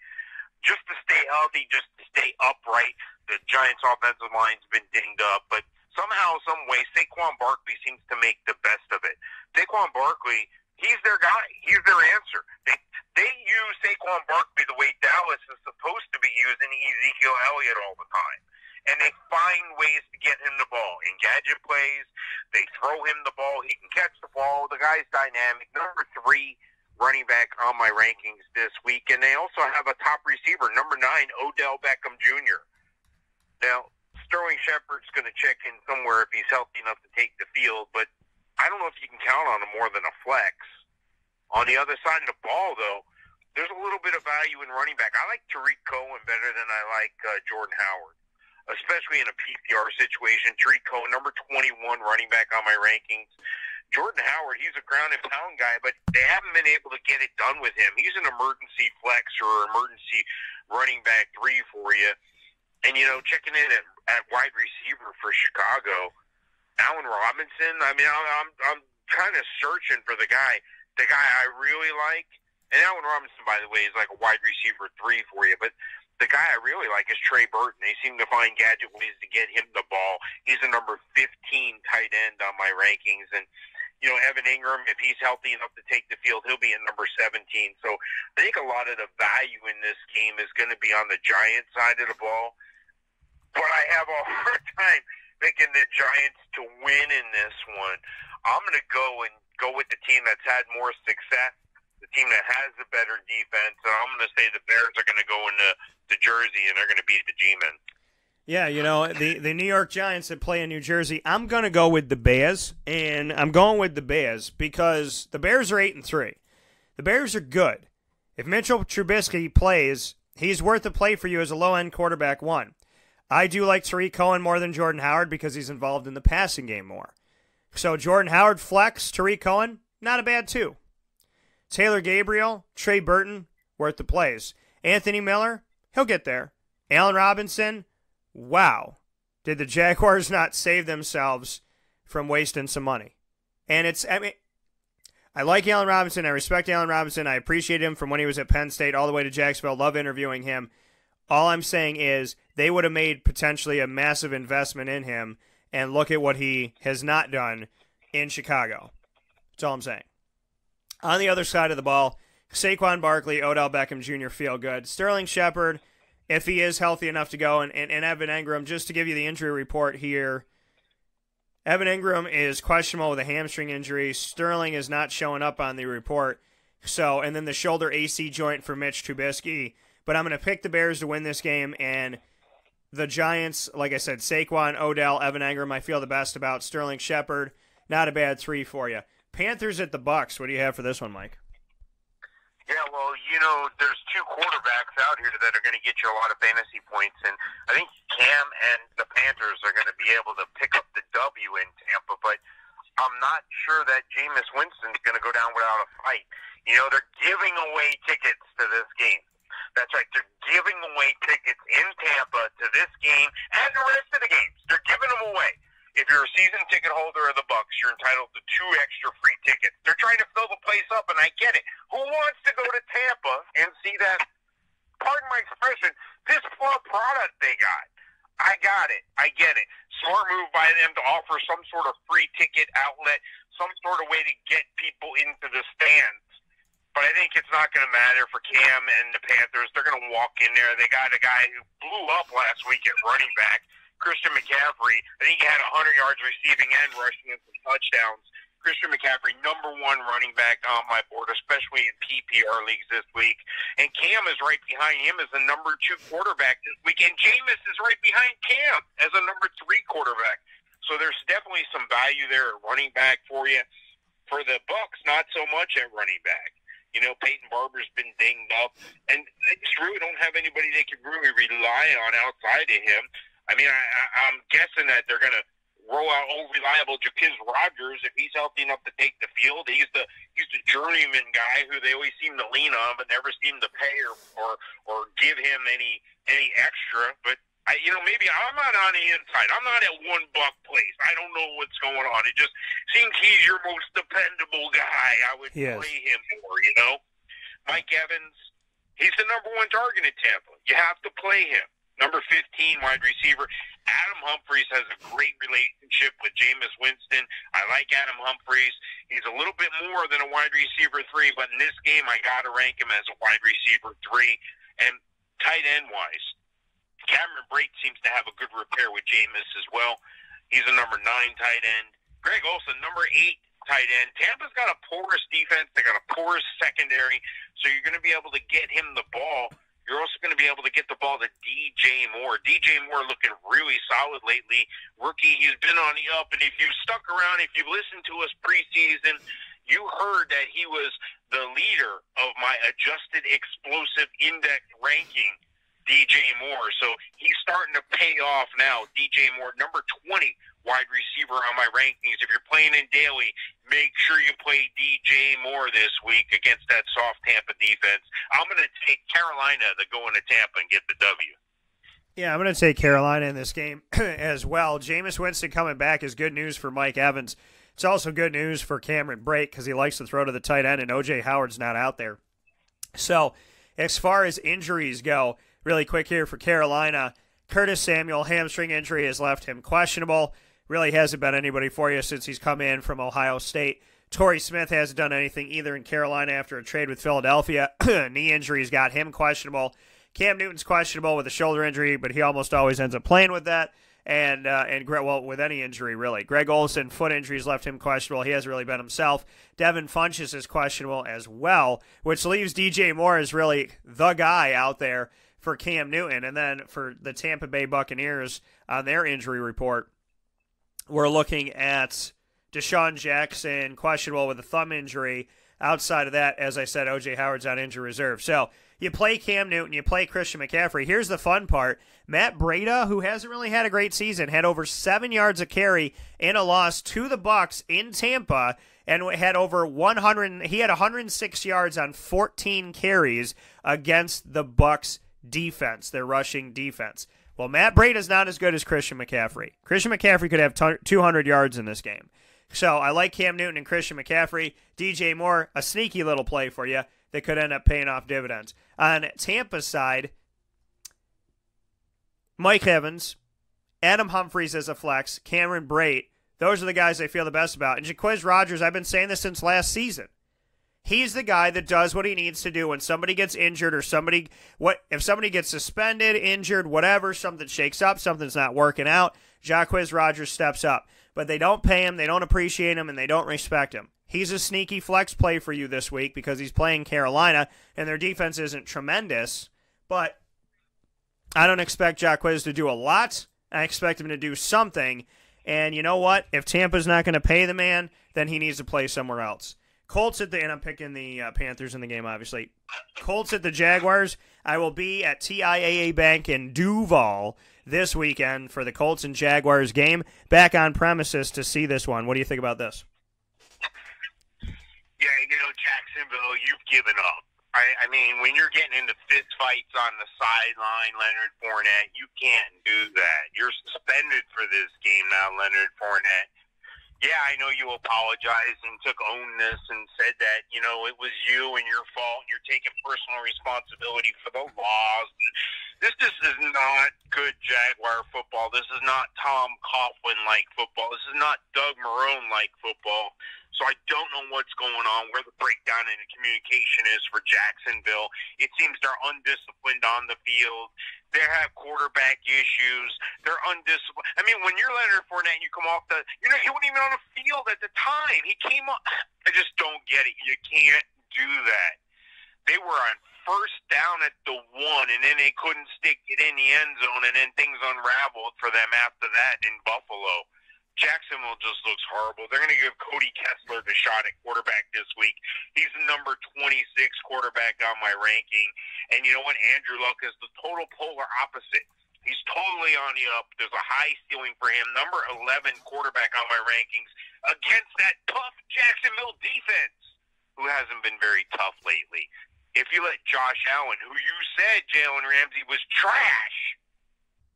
Just to stay healthy, just to stay upright. The Giants' offensive line's been dinged up, but somehow, some way, Saquon Barkley seems to make the best of it. Saquon Barkley, he's their guy. He's their answer. They use Saquon Barkley the way Dallas is supposed to be using Ezekiel Elliott all the time. And they find ways to get him the ball. In gadget plays, they throw him the ball. He can catch the ball. The guy's dynamic. Number 3 running back on my rankings this week. And they also have a top receiver, number 9, Odell Beckham Jr. Now, Sterling Shepard's going to check in somewhere if he's healthy enough to take the field, but I don't know if you can count on him more than a flex. On the other side of the ball, though, there's a little bit of value in running back. I like Tariq Cohen better than I like Jordan Howard, especially in a PPR situation. Tariq Cohen, number 21 running back on my rankings. Jordan Howard, he's a ground and pound guy, but they haven't been able to get it done with him. He's an emergency flex or emergency running back 3 for you. And, checking in at wide receiver for Chicago, Allen Robinson, I'm kind of searching for the guy I really like. And Allen Robinson, by the way, is like a wide receiver 3 for you. But the guy I really like is Trey Burton. They seem to find gadget ways to get him the ball. He's a number 15 tight end on my rankings. And, Evan Ingram, if he's healthy enough to take the field, he'll be at number 17. So I think a lot of the value in this game is going to be on the Giants side of the ball. But I have a hard time picking the Giants to win in this one. I'm going to go with the team that's had more success, the team that has the better defense. And I'm going to say the Bears are going to go into Jersey and they're going to beat the G-Men. Yeah, the New York Giants that play in New Jersey, I'm going to go with the Bears, and I'm going with the Bears because the Bears are 8-3. The Bears are good. If Mitchell Trubisky plays, he's worth a play for you as a low-end quarterback one. I do like Tariq Cohen more than Jordan Howard because he's involved in the passing game more. So Jordan Howard flex, Tariq Cohen, not a bad two. Taylor Gabriel, Trey Burton, worth the plays. Anthony Miller, he'll get there. Allen Robinson, wow, did the Jaguars not save themselves from wasting some money? And I like Allen Robinson. I respect Allen Robinson. I appreciate him from when he was at Penn State all the way to Jacksonville. Love interviewing him. All I'm saying is they would have made potentially a massive investment in him, and look at what he has not done in Chicago. That's all I'm saying. On the other side of the ball, Saquon Barkley, Odell Beckham Jr. feel good. Sterling Shepard, if he is healthy enough to go, and Evan Ingram, just to give you the injury report here, Evan Ingram is questionable with a hamstring injury. Sterling is not showing up on the report. So, and then the shoulder AC joint for Mitch Trubisky. But I'm going to pick the Bears to win this game, and the Giants, like I said, Saquon, Odell, Evan Ingram, I feel the best about. Sterling Shepard, not a bad three for you. Panthers at the Bucks. What do you have for this one, Mike? Yeah, well, there's two quarterbacks out here that are going to get you a lot of fantasy points, and I think Cam and the Panthers are going to be able to pick up the W in Tampa, but I'm not sure that Jameis Winston's going to go down without a fight. They're giving away tickets to this game. That's right, they're giving away tickets in Tampa to this game and the rest of the games. They're giving them away. If you're a season ticket holder of the Bucks, you're entitled to 2 extra free tickets. They're trying to fill the place up, and I get it. Who wants to go to Tampa and see that, pardon my expression, piss poor product they got? I got it. I get it. Smart move by them to offer some sort of free ticket outlet, some sort of way to get people into the stands. But I think it's not going to matter for Cam and the Panthers. They're going to walk in there. They got a guy who blew up last week at running back, Christian McCaffrey. I think he had 100 yards receiving and rushing and some touchdowns. Christian McCaffrey, number 1 running back on my board, especially in PPR leagues this week. And Cam is right behind him as the number 2 quarterback this week. And Jameis is right behind Cam as a number 3 quarterback. So there's definitely some value there at running back for you. For the Bucks, not so much at running back. Peyton Barber's been dinged up. And they just really don't have anybody they can really rely on outside of him. I mean, I'm guessing that they're going to roll out old reliable Jaquiz Rodgers if he's healthy enough to take the field. He's the journeyman guy who they always seem to lean on, but never seem to pay or give him any extra. But maybe I'm not on the inside. I'm not at $1 place. I don't know what's going on. It just seems he's your most dependable guy. I would play him more. Mike Evans, he's the number 1 target in Tampa. You have to play him. Number 15 wide receiver. Adam Humphries has a great relationship with Jameis Winston. I like Adam Humphries. He's a little bit more than a wide receiver 3, but in this game I got to rank him as a wide receiver 3. And tight end wise, Cameron Brate seems to have a good repair with Jameis as well. He's a number 9 tight end. Greg Olsen, number 8 tight end. Tampa's got a porous defense. They got a porous secondary, so you're going to be able to get him the ball. You're also going to be able to get the ball to DJ Moore. DJ Moore looking really solid lately. Rookie, he's been on the up, and if you've stuck around, if you've listened to us preseason, you heard that he was the leader of my adjusted explosive index ranking, DJ Moore. So he's starting to pay off now. DJ Moore, number 20 wide receiver on my rankings. If you're playing in daily, make sure you play DJ Moore this week against that soft Tampa defense. I'm going to take Carolina to go into Tampa and get the W. Yeah, I'm going to take Carolina in this game as well. Jameis Winston coming back is good news for Mike Evans. It's also good news for Cameron Brate because he likes to throw to the tight end, and O.J. Howard's not out there. So as far as injuries go, really quick here for Carolina, Curtis Samuel, hamstring injury has left him questionable. really hasn't been anybody for you since he's come in from Ohio State. Torrey Smith hasn't done anything either in Carolina after a trade with Philadelphia. Knee injuries got him questionable. Cam Newton's questionable with a shoulder injury, but he almost always ends up playing with that. And with any injury, really. Greg Olsen, foot injuries left him questionable. He hasn't really been himself. Devin Funchess is questionable as well, which leaves DJ Moore as really the guy out there for Cam Newton. And then for the Tampa Bay Buccaneers on their injury report, we're looking at Deshaun Jackson, questionable with a thumb injury. Outside of that, as I said, O.J. Howard's on injury reserve. So you play Cam Newton, you play Christian McCaffrey. Here's the fun part. Matt Breida, who hasn't really had a great season, had over 7 yards a carry in a loss to the Bucs in Tampa, and had over 100. He had 106 yards on 14 carries against the Bucs defense, their rushing defense. Well, Matt Breida's not as good as Christian McCaffrey. Christian McCaffrey could have 200 yards in this game. So I like Cam Newton and Christian McCaffrey. DJ Moore, a sneaky little play for you that could end up paying off dividends. On Tampa's side, Mike Evans, Adam Humphries as a flex, Cameron Brate, those are the guys I feel the best about. And Jacquizz Rodgers, I've been saying this since last season. He's the guy that does what he needs to do when somebody gets injured or if somebody gets suspended, injured, whatever, something shakes up, something's not working out, Jacquizz Rodgers steps up. But they don't pay him, they don't appreciate him, and they don't respect him. He's a sneaky flex play for you this week because he's playing Carolina, and their defense isn't tremendous. But I don't expect Jacquizz to do a lot. I expect him to do something. And you know what? If Tampa's not going to pay the man, then he needs to play somewhere else. Colts and I'm picking the Panthers in the game, obviously. Colts at the Jaguars. I will be at TIAA Bank in Duval this weekend for the Colts and Jaguars game. Back on premises to see this one. What do you think about this? Yeah, Jacksonville, you've given up. I mean, when you're getting into fist fights on the sideline, Leonard Fournette, you can't do that. You're suspended for this game now, Leonard Fournette. Yeah, I know you apologized and took onus and said that, it was you and your fault, and you're taking personal responsibility for the loss. This just is not good Jaguar football. This is not Tom Coughlin-like football. This is not Doug Marrone-like football. So I don't know what's going on, where the breakdown in the communication is for Jacksonville. It seems they're undisciplined on the field. They have quarterback issues. They're undisciplined. I mean, when you're Leonard Fournette and you come off he wasn't even on the field at the time. He came up. I just don't get it. You can't do that. They were on first down at the 1, and then they couldn't stick it in the end zone, and then things unraveled for them after that in Buffalo. Jacksonville just looks horrible. They're going to give Cody Kessler the shot at quarterback this week. He's the number 26 quarterback on my ranking. And you know what? Andrew Luck is the total polar opposite. He's totally on the up. There's a high ceiling for him. Number 11 quarterback on my rankings against that tough Jacksonville defense, who hasn't been very tough lately. If you let Josh Allen, who you said Jalen Ramsey was trash,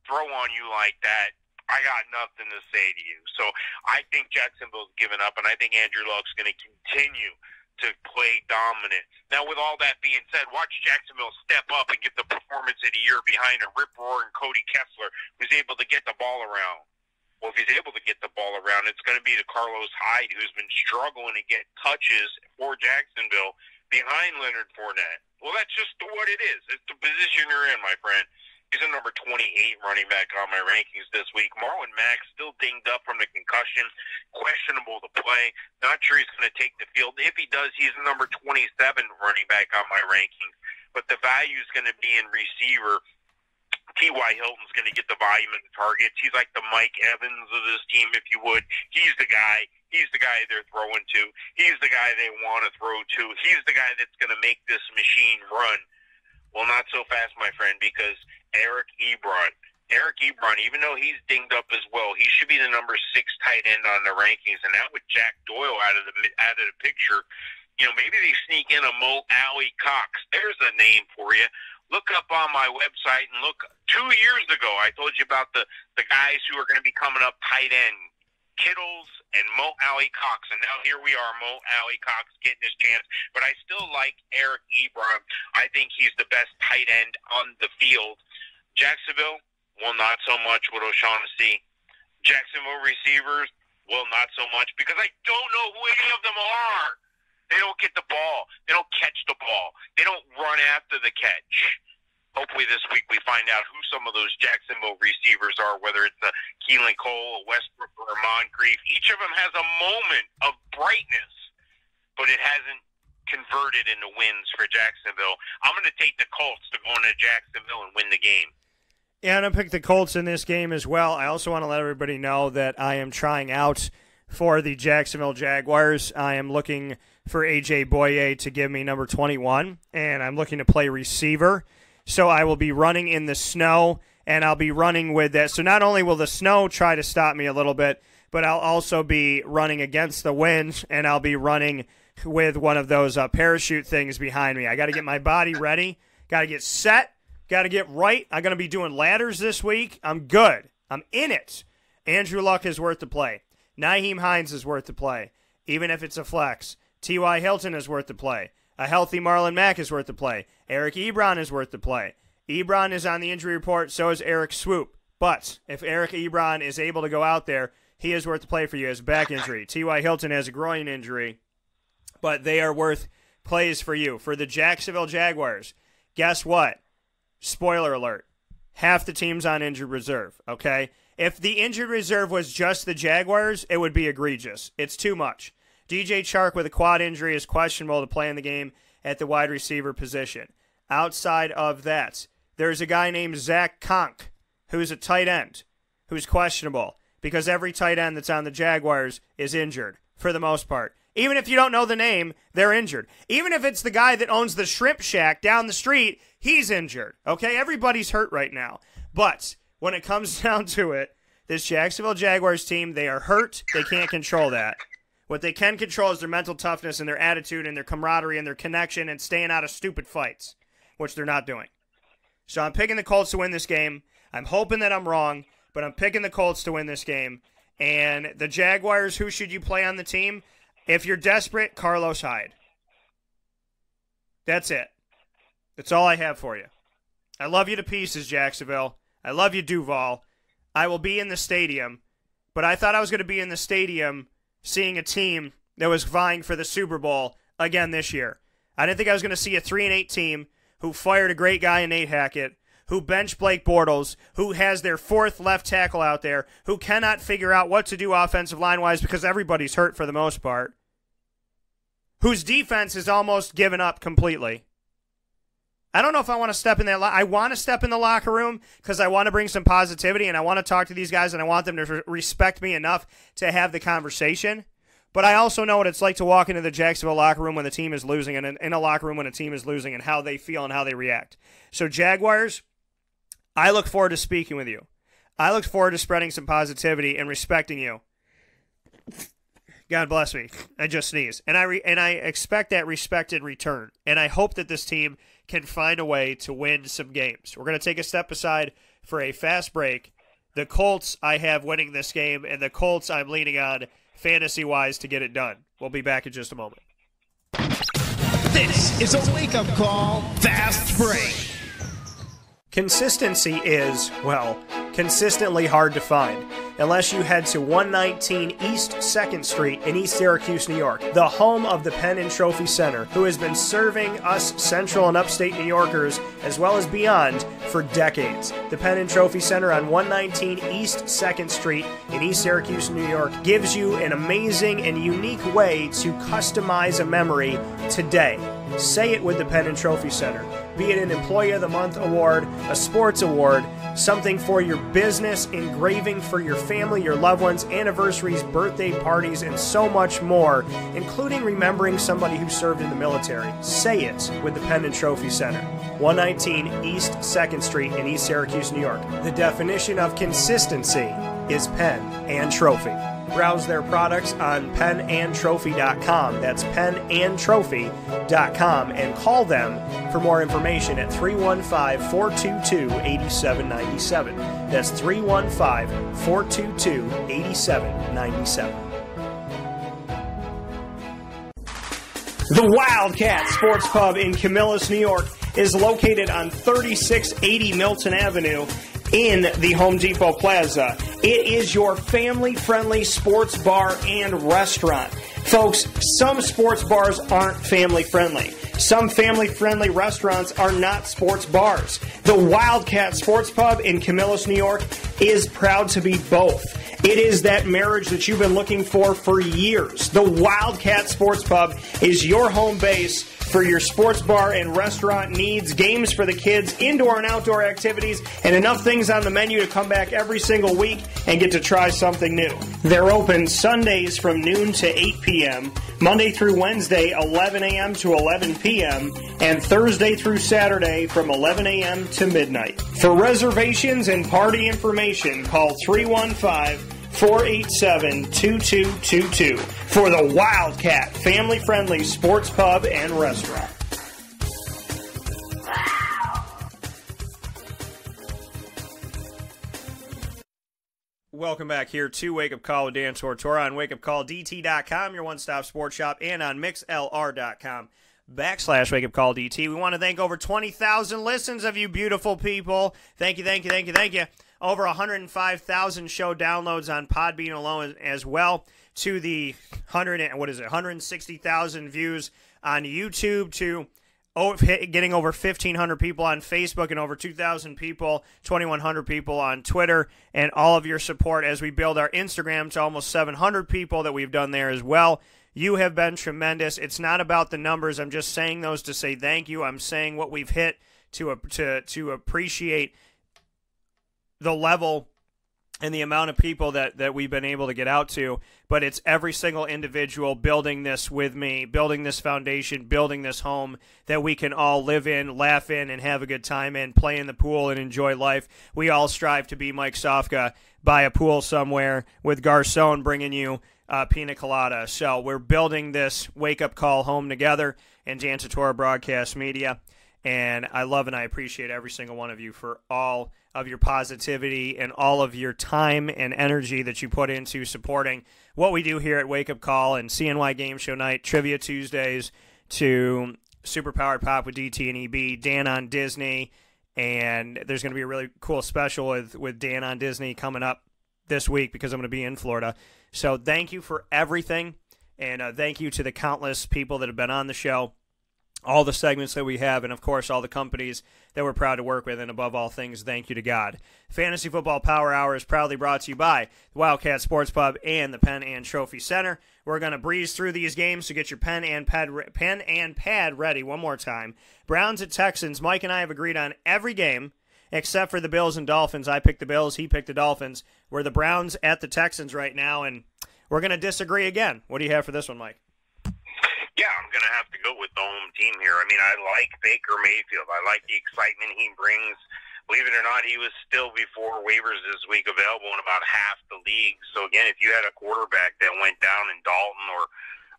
throw on you like that, I got nothing to say to you. So I think Jacksonville's given up, and I think Andrew Luck's going to continue to play dominant. Now, with all that being said, watch Jacksonville step up and get the performance of the year behind a rip-roaring Cody Kessler, who's able to get the ball around. Well, if he's able to get the ball around, it's going to be to Carlos Hyde, who's been struggling to get touches for Jacksonville behind Leonard Fournette. Well, that's just what it is. It's the position you're in, my friend. He's a number 28 running back on my rankings this week. Marlon Mack still dinged up from the concussion, questionable to play. Not sure he's going to take the field. If he does, he's a number 27 running back on my rankings. But the value is going to be in receiver. T.Y. Hilton's going to get the volume of the targets. He's like the Mike Evans of this team, if you would. He's the guy. He's the guy they're throwing to. He's the guy they want to throw to. He's the guy that's going to make this machine run. Well, not so fast, my friend, because Eric Ebron, even though he's dinged up as well, he should be the number 6 tight end on the rankings. And now with Jack Doyle out of the picture, maybe they sneak in a Mo Alley Cox. There's a name for you. Look up on my website and look. 2 years ago, I told you about the guys who are going to be coming up tight end, Kittles and Mo Alley Cox. And now here we are, Mo Alley Cox getting his chance. But I still like Eric Ebron. I think he's the best tight end on the field. Jacksonville, well, not so much with O'Shaughnessy. Jacksonville receivers, well, not so much, because I don't know who any of them are. They don't get the ball. They don't catch the ball. They don't run after the catch. Hopefully this week we find out who some of those Jacksonville receivers are, whether it's a Keelan Cole, a Westbrook, or a Moncrief. Each of them has a moment of brightness, but it hasn't converted into wins for Jacksonville. I'm going to take the Colts to go into Jacksonville and win the game. Yeah, I'm going to pick the Colts in this game as well. I also want to let everybody know that I am trying out for the Jacksonville Jaguars. I am looking for A.J. Boye to give me number 21, and I'm looking to play receiver. So I will be running in the snow, and I'll be running with that. So not only will the snow try to stop me a little bit, but I'll also be running against the wind, and I'll be running with one of those parachute things behind me. I got to get my body ready, got to get set, got to get right. I'm going to be doing ladders this week. I'm good. I'm in it. Andrew Luck is worth the play. Nyheim Hines is worth the play, even if it's a flex. T.Y. Hilton is worth the play. A healthy Marlon Mack is worth the play. Eric Ebron is worth the play. Ebron is on the injury report, so is Eric Swoop. But if Eric Ebron is able to go out there, he is worth the play for you as a back injury. T.Y. Hilton has a groin injury, but they are worth plays for you. For the Jacksonville Jaguars, guess what? Spoiler alert. Half the team's on injured reserve, okay? If the injured reserve was just the Jaguars, it would be egregious. It's too much. DJ Chark with a quad injury is questionable to play in the game at the wide receiver position. Outside of that, there's a guy named Zach Conk, who's a tight end, who's questionable because every tight end that's on the Jaguars is injured for the most part. Even if you don't know the name, they're injured. Even if it's the guy that owns the shrimp shack down the street, he's injured. Okay, everybody's hurt right now. But when it comes down to it, this Jacksonville Jaguars team, they are hurt. They can't control that. What they can control is their mental toughness and their attitude and their camaraderie and their connection and staying out of stupid fights, which they're not doing. So I'm picking the Colts to win this game. I'm hoping that I'm wrong, but I'm picking the Colts to win this game. And the Jaguars, who should you play on the team? If you're desperate, Carlos Hyde. That's it. That's all I have for you. I love you to pieces, Jacksonville. I love you, Duval. I will be in the stadium, but I thought I was going to be in the stadium seeing a team that was vying for the Super Bowl again this year. I didn't think I was going to see a 3-8 team who fired a great guy in Nate Hackett, who benched Blake Bortles, who has their fourth left tackle out there, who cannot figure out what to do offensive line-wise because everybody's hurt for the most part, whose defense is almost given up completely. I don't know if I want to step in that. I want to step in the locker room because I want to bring some positivity and I want to talk to these guys and I want them to respect me enough to have the conversation. But I also know what it's like to walk into the Jacksonville locker room when the team is losing and in a locker room when a team is losing and how they feel and how they react. So Jaguars, I look forward to speaking with you. I look forward to spreading some positivity and respecting you. God bless me. I just sneezed. And I expect that respect in return. And I hope that this team can find a way to win some games. We're going to take a step aside for a fast break. The Colts I have winning this game, and the Colts I'm leaning on fantasy-wise to get it done. We'll be back in just a moment. This is a wake-up call, fast break. Consistency is, well, consistently hard to find, unless you head to 119 East 2nd Street in East Syracuse, New York, the home of the Pen and Trophy Center, who has been serving us Central and Upstate New Yorkers, as well as beyond, for decades. The Pen and Trophy Center on 119 East 2nd Street in East Syracuse, New York, gives you an amazing and unique way to customize a memory today. Say it with the Pen and Trophy Center. Be it an Employee of the Month award, a sports award, something for your business, engraving for your family, your loved ones, anniversaries, birthday parties, and so much more, including remembering somebody who served in the military. Say it with the Pen and Trophy Center. 119 East 2nd Street in East Syracuse, New York. The definition of consistency is pen and trophy. Browse their products on penandtrophy.com. That's penandtrophy.com, and call them for more information at 315-422-8797. That's 315-422-8797. The Wildcat Sports Pub in Camillus, New York is located on 3680 Milton Avenue in the Home Depot Plaza. It is your family-friendly sports bar and restaurant. Folks, some sports bars aren't family-friendly. Some family-friendly restaurants are not sports bars. The Wildcat Sports Pub in Camillus, New York is proud to be both. It is that marriage that you've been looking for years. The Wildcat Sports Pub is your home base for your sports bar and restaurant needs, games for the kids, indoor and outdoor activities, and enough things on the menu to come back every single week and get to try something new. They're open Sundays from noon to 8 p.m., Monday through Wednesday, 11 a.m. to 11 p.m., and Thursday through Saturday from 11 a.m. to midnight. For reservations and party information, call 315-487-2222 for the Wildcat family-friendly sports pub and restaurant. Welcome back here to Wake Up Call with Dan Tortora on wakeupcalldt.com, your one-stop sports shop, and on mixlr.com/wakeupcalldt. We want to thank over 20,000 listens of you beautiful people. Thank you, thank you, thank you, thank you. Over 105,000 show downloads on Podbean alone as well, to the 160,000 views on YouTube, to getting over 1,500 people on Facebook and over 2,000 people, 2,100 people on Twitter, and all of your support as we build our Instagram to almost 700 people that we've done there as well. You have been tremendous. It's not about the numbers. I'm just saying those to say thank you. I'm saying what we've hit to appreciate the level and the amount of people that we've been able to get out to, but it's every single individual building this with me, building this foundation, building this home that we can all live in, laugh in, and have a good time in, play in the pool and enjoy life. We all strive to be Mike Sofka by a pool somewhere with Garcon bringing you pina colada. So we're building this wake-up call home together in Dan Tortora Broadcast Media, and I love and I appreciate every single one of you for all of your positivity and all of your time and energy that you put into supporting what we do here at Wake Up Call and CNY Game Show Night, Trivia Tuesdays, to Super Powered Pop with DT and EB, Dan on Disney, and there's going to be a really cool special with Dan on Disney coming up this week because I'm going to be in Florida. So thank you for everything, and thank you to the countless people that have been on the show, all the segments that we have, and, of course, all the companies that we're proud to work with, and above all things, thank you to God. Fantasy Football Power Hour is proudly brought to you by the Wildcat Sports Pub and the Pen and Trophy Center. We're going to breeze through these games to get your pen and pad ready one more time. Browns at Texans. Mike and I have agreed on every game except for the Bills and Dolphins. I picked the Bills, he picked the Dolphins. We're the Browns at the Texans right now, and we're going to disagree again. What do you have for this one, Mike? Yeah, I'm going to have to go with the home team here. I mean, I like Baker Mayfield. I like the excitement he brings. Believe it or not, he was still before waivers this week available in about half the league. So, again, if you had a quarterback that went down in Dalton or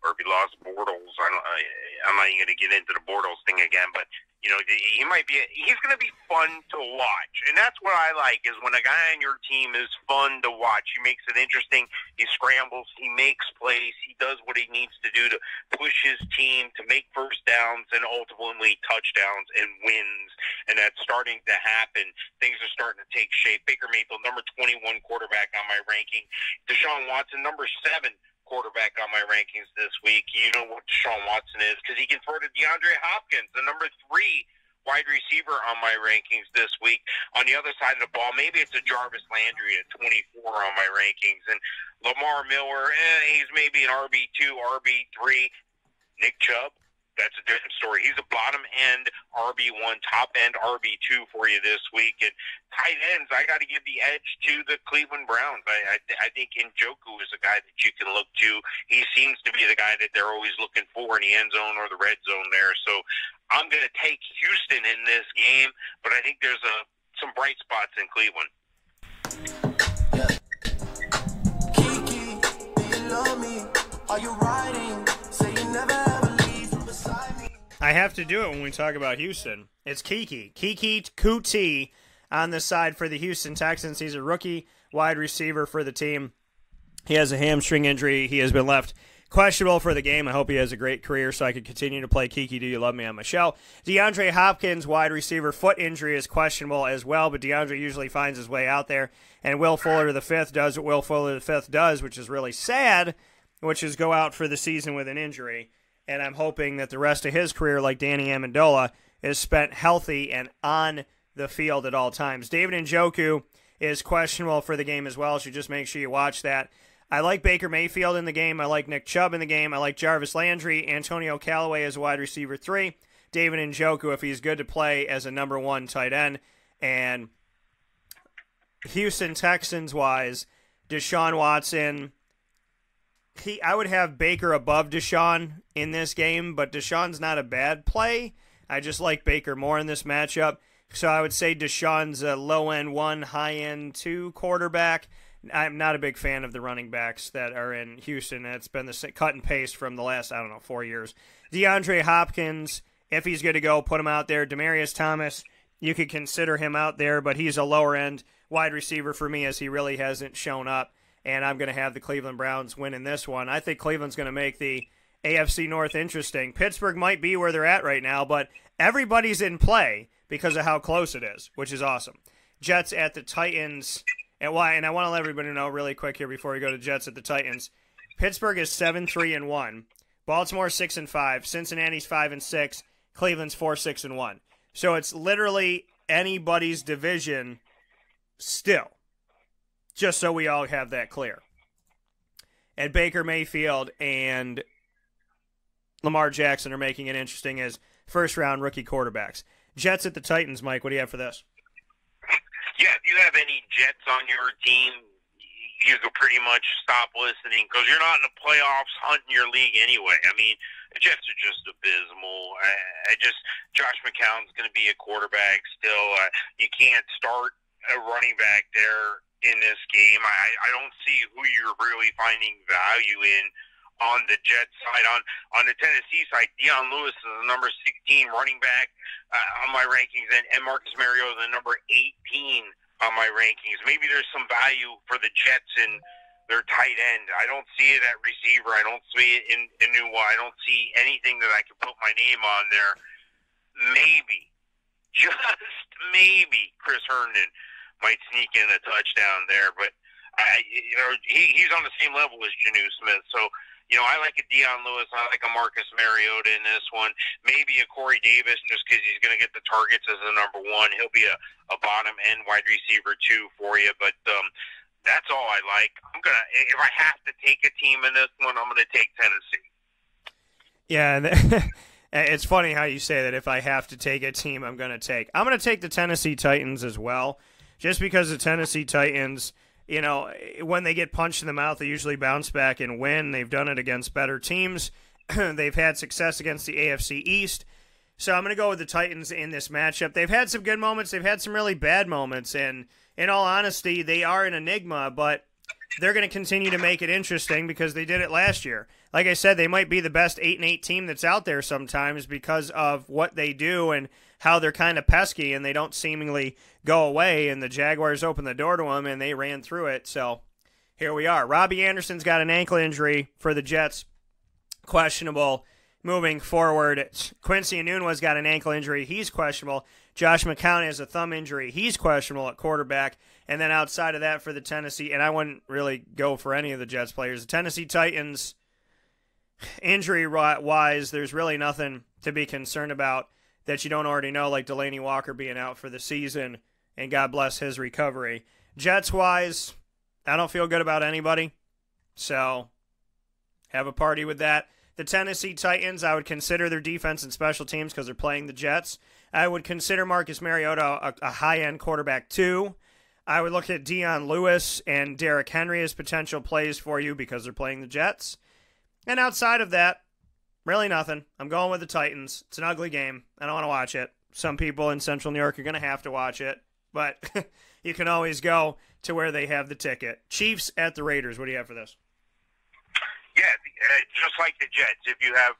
if he lost Bortles, I'm not even going to get into the Bortles thing again, but, you know, he's going to be fun to watch. And that's what I like, is when a guy on your team is fun to watch. He makes it interesting. He scrambles. He makes plays. He does what he needs to do to push his team to make first downs and ultimately touchdowns and wins. And that's starting to happen. Things are starting to take shape. Baker Mayfield, number 21 quarterback on my ranking. Deshaun Watson, number 7 quarterback on my rankings this week. You know what Deshaun Watson is because he converted DeAndre Hopkins, the number 3 wide receiver on my rankings this week. On the other side of the ball, maybe it's a Jarvis Landry at 24 on my rankings. And Lamar Miller, he's maybe an RB2, RB3. Nick Chubb, that's a different story. He's a bottom-end RB1, top-end RB2 for you this week. And tight ends, I got to give the edge to the Cleveland Browns. I think Njoku is a guy that you can look to. He seems to be the guy that they're always looking for in the end zone or the red zone there. So I'm going to take Houston in this game, but I think there's some bright spots in Cleveland. Kiki, do you love me? Are you riding? Say you never ever leave beside me. I have to do it when we talk about Houston. It's Kiki Kuti on the side for the Houston Texans. He's a rookie wide receiver for the team. He has a hamstring injury. He has been left questionable for the game. I hope he has a great career so I can continue to play Kiki Do You Love Me on my show. DeAndre Hopkins, wide receiver, foot injury is questionable as well, but DeAndre usually finds his way out there. And Will Fuller V does what Will Fuller V does, which is really sad, which is go out for the season with an injury. And I'm hoping that the rest of his career, like Danny Amendola, is spent healthy and on the field at all times. David Njoku is questionable for the game as well, so just make sure you watch that. I like Baker Mayfield in the game. I like Nick Chubb in the game. I like Jarvis Landry. Antonio Callaway as a wide receiver 3. David Njoku, if he's good to play, as a number 1 tight end. And Houston Texans-wise, Deshaun Watson, I would have Baker above Deshaun in this game, but Deshaun's not a bad play. I just like Baker more in this matchup. So I would say Deshaun's a low-end 1, high-end 2 quarterback. I'm not a big fan of the running backs that are in Houston. It's been the cut and paste from the last, 4 years. DeAndre Hopkins, if he's good to go, put him out there. Demaryius Thomas, you could consider him out there, but he's a lower-end wide receiver for me as he really hasn't shown up. And I'm going to have the Cleveland Browns win in this one. I think Cleveland's going to make the AFC North interesting. Pittsburgh might be where they're at right now, but everybody's in play because of how close it is, which is awesome. Jets at the Titans. And I want to let everybody know really quick here before we go to Jets at the Titans. Pittsburgh is 7-3-1. Baltimore 6-5. Cincinnati's 5-6. Cleveland's 4-6-1. So it's literally anybody's division still. Just so we all have that clear. And Baker Mayfield and Lamar Jackson are making it interesting as first-round rookie quarterbacks. Jets at the Titans, Mike, what do you have for this? Yeah, if you have any Jets on your team, you can pretty much stop listening because you're not in the playoffs hunting your league anyway. I mean, the Jets are just abysmal. Josh McCown's going to be a quarterback still. You can't start a running back there in this game. I don't see who you're really finding value in on the Jets side. On the Tennessee side, Deion Lewis is the number 16 running back on my rankings, and Marcus Mariota the number 18 on my rankings. Maybe there's some value for the Jets in their tight end. I don't see it at receiver. I don't see it in Nua. I don't see anything that I can put my name on there. Maybe, just maybe, Chris Herndon might sneak in a touchdown there, but he's on the same level as Janu Smith. So, I like a Deion Lewis. I like a Marcus Mariota in this one. Maybe a Corey Davis just because he's going to get the targets as the number 1. He'll be a bottom-end wide receiver, 2 for you. But that's all I like. If I have to take a team in this one, I'm going to take Tennessee. Yeah, it's funny how you say that. If I have to take a team, I'm going to take the Tennessee Titans as well. Just because the Tennessee Titans, when they get punched in the mouth, they usually bounce back and win. They've done it against better teams. They've had success against the AFC East. So I'm going to go with the Titans in this matchup. They've had some good moments. They've had some really bad moments. And in all honesty, they are an enigma, but they're going to continue to make it interesting because they did it last year. Like I said, they might be the best 8-8 team that's out there sometimes because of what they do and how they're kind of pesky and they don't seemingly go away, and the Jaguars opened the door to them and they ran through it. So here we are. Robbie Anderson's got an ankle injury for the Jets, questionable moving forward. Quincy Enunwa's got an ankle injury. He's questionable. Josh McCown has a thumb injury. He's questionable at quarterback. And then outside of that for the Tennessee, and I wouldn't really go for any of the Jets players, the Tennessee Titans, injury-wise, there's really nothing to be concerned about that you don't already know, like Delaney Walker being out for the season, and God bless his recovery. Jets-wise, I don't feel good about anybody, so have a party with that. The Tennessee Titans, I would consider their defense and special teams because they're playing the Jets. I would consider Marcus Mariota a high-end quarterback, too. I would look at Deion Lewis and Derrick Henry as potential plays for you because they're playing the Jets. And outside of that, really nothing. I'm going with the Titans. It's an ugly game. I don't want to watch it. Some people in Central New York are going to have to watch it, but you can always go to where they have the ticket. Chiefs at the Raiders. What do you have for this? Yeah, just like the Jets, if you have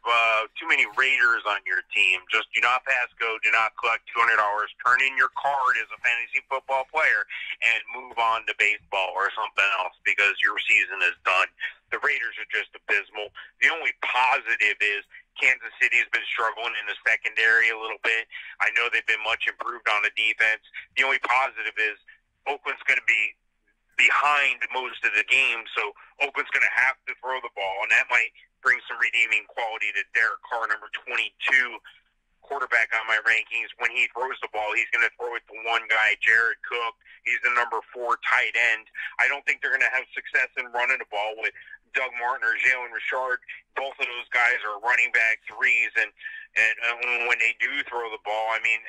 too many Raiders on your team, just do not pass go, do not collect $200, turn in your card as a fantasy football player, and move on to baseball or something else because your season is done. The Raiders are just abysmal. The only positive is Kansas City's been struggling in the secondary a little bit. I know they've been much improved on the defense. The only positive is Oakland's going to be behind most of the game, so Oakland's going to have to throw the ball, and that might bring some redeeming quality to Derek Carr, number 22 quarterback on my rankings. When he throws the ball, he's going to throw it to one guy, Jared Cook. He's the number 4 tight end. I don't think they're going to have success in running the ball with Doug Martin or Jalen Richard. Both of those guys are running back threes, and when they do throw the ball, I mean,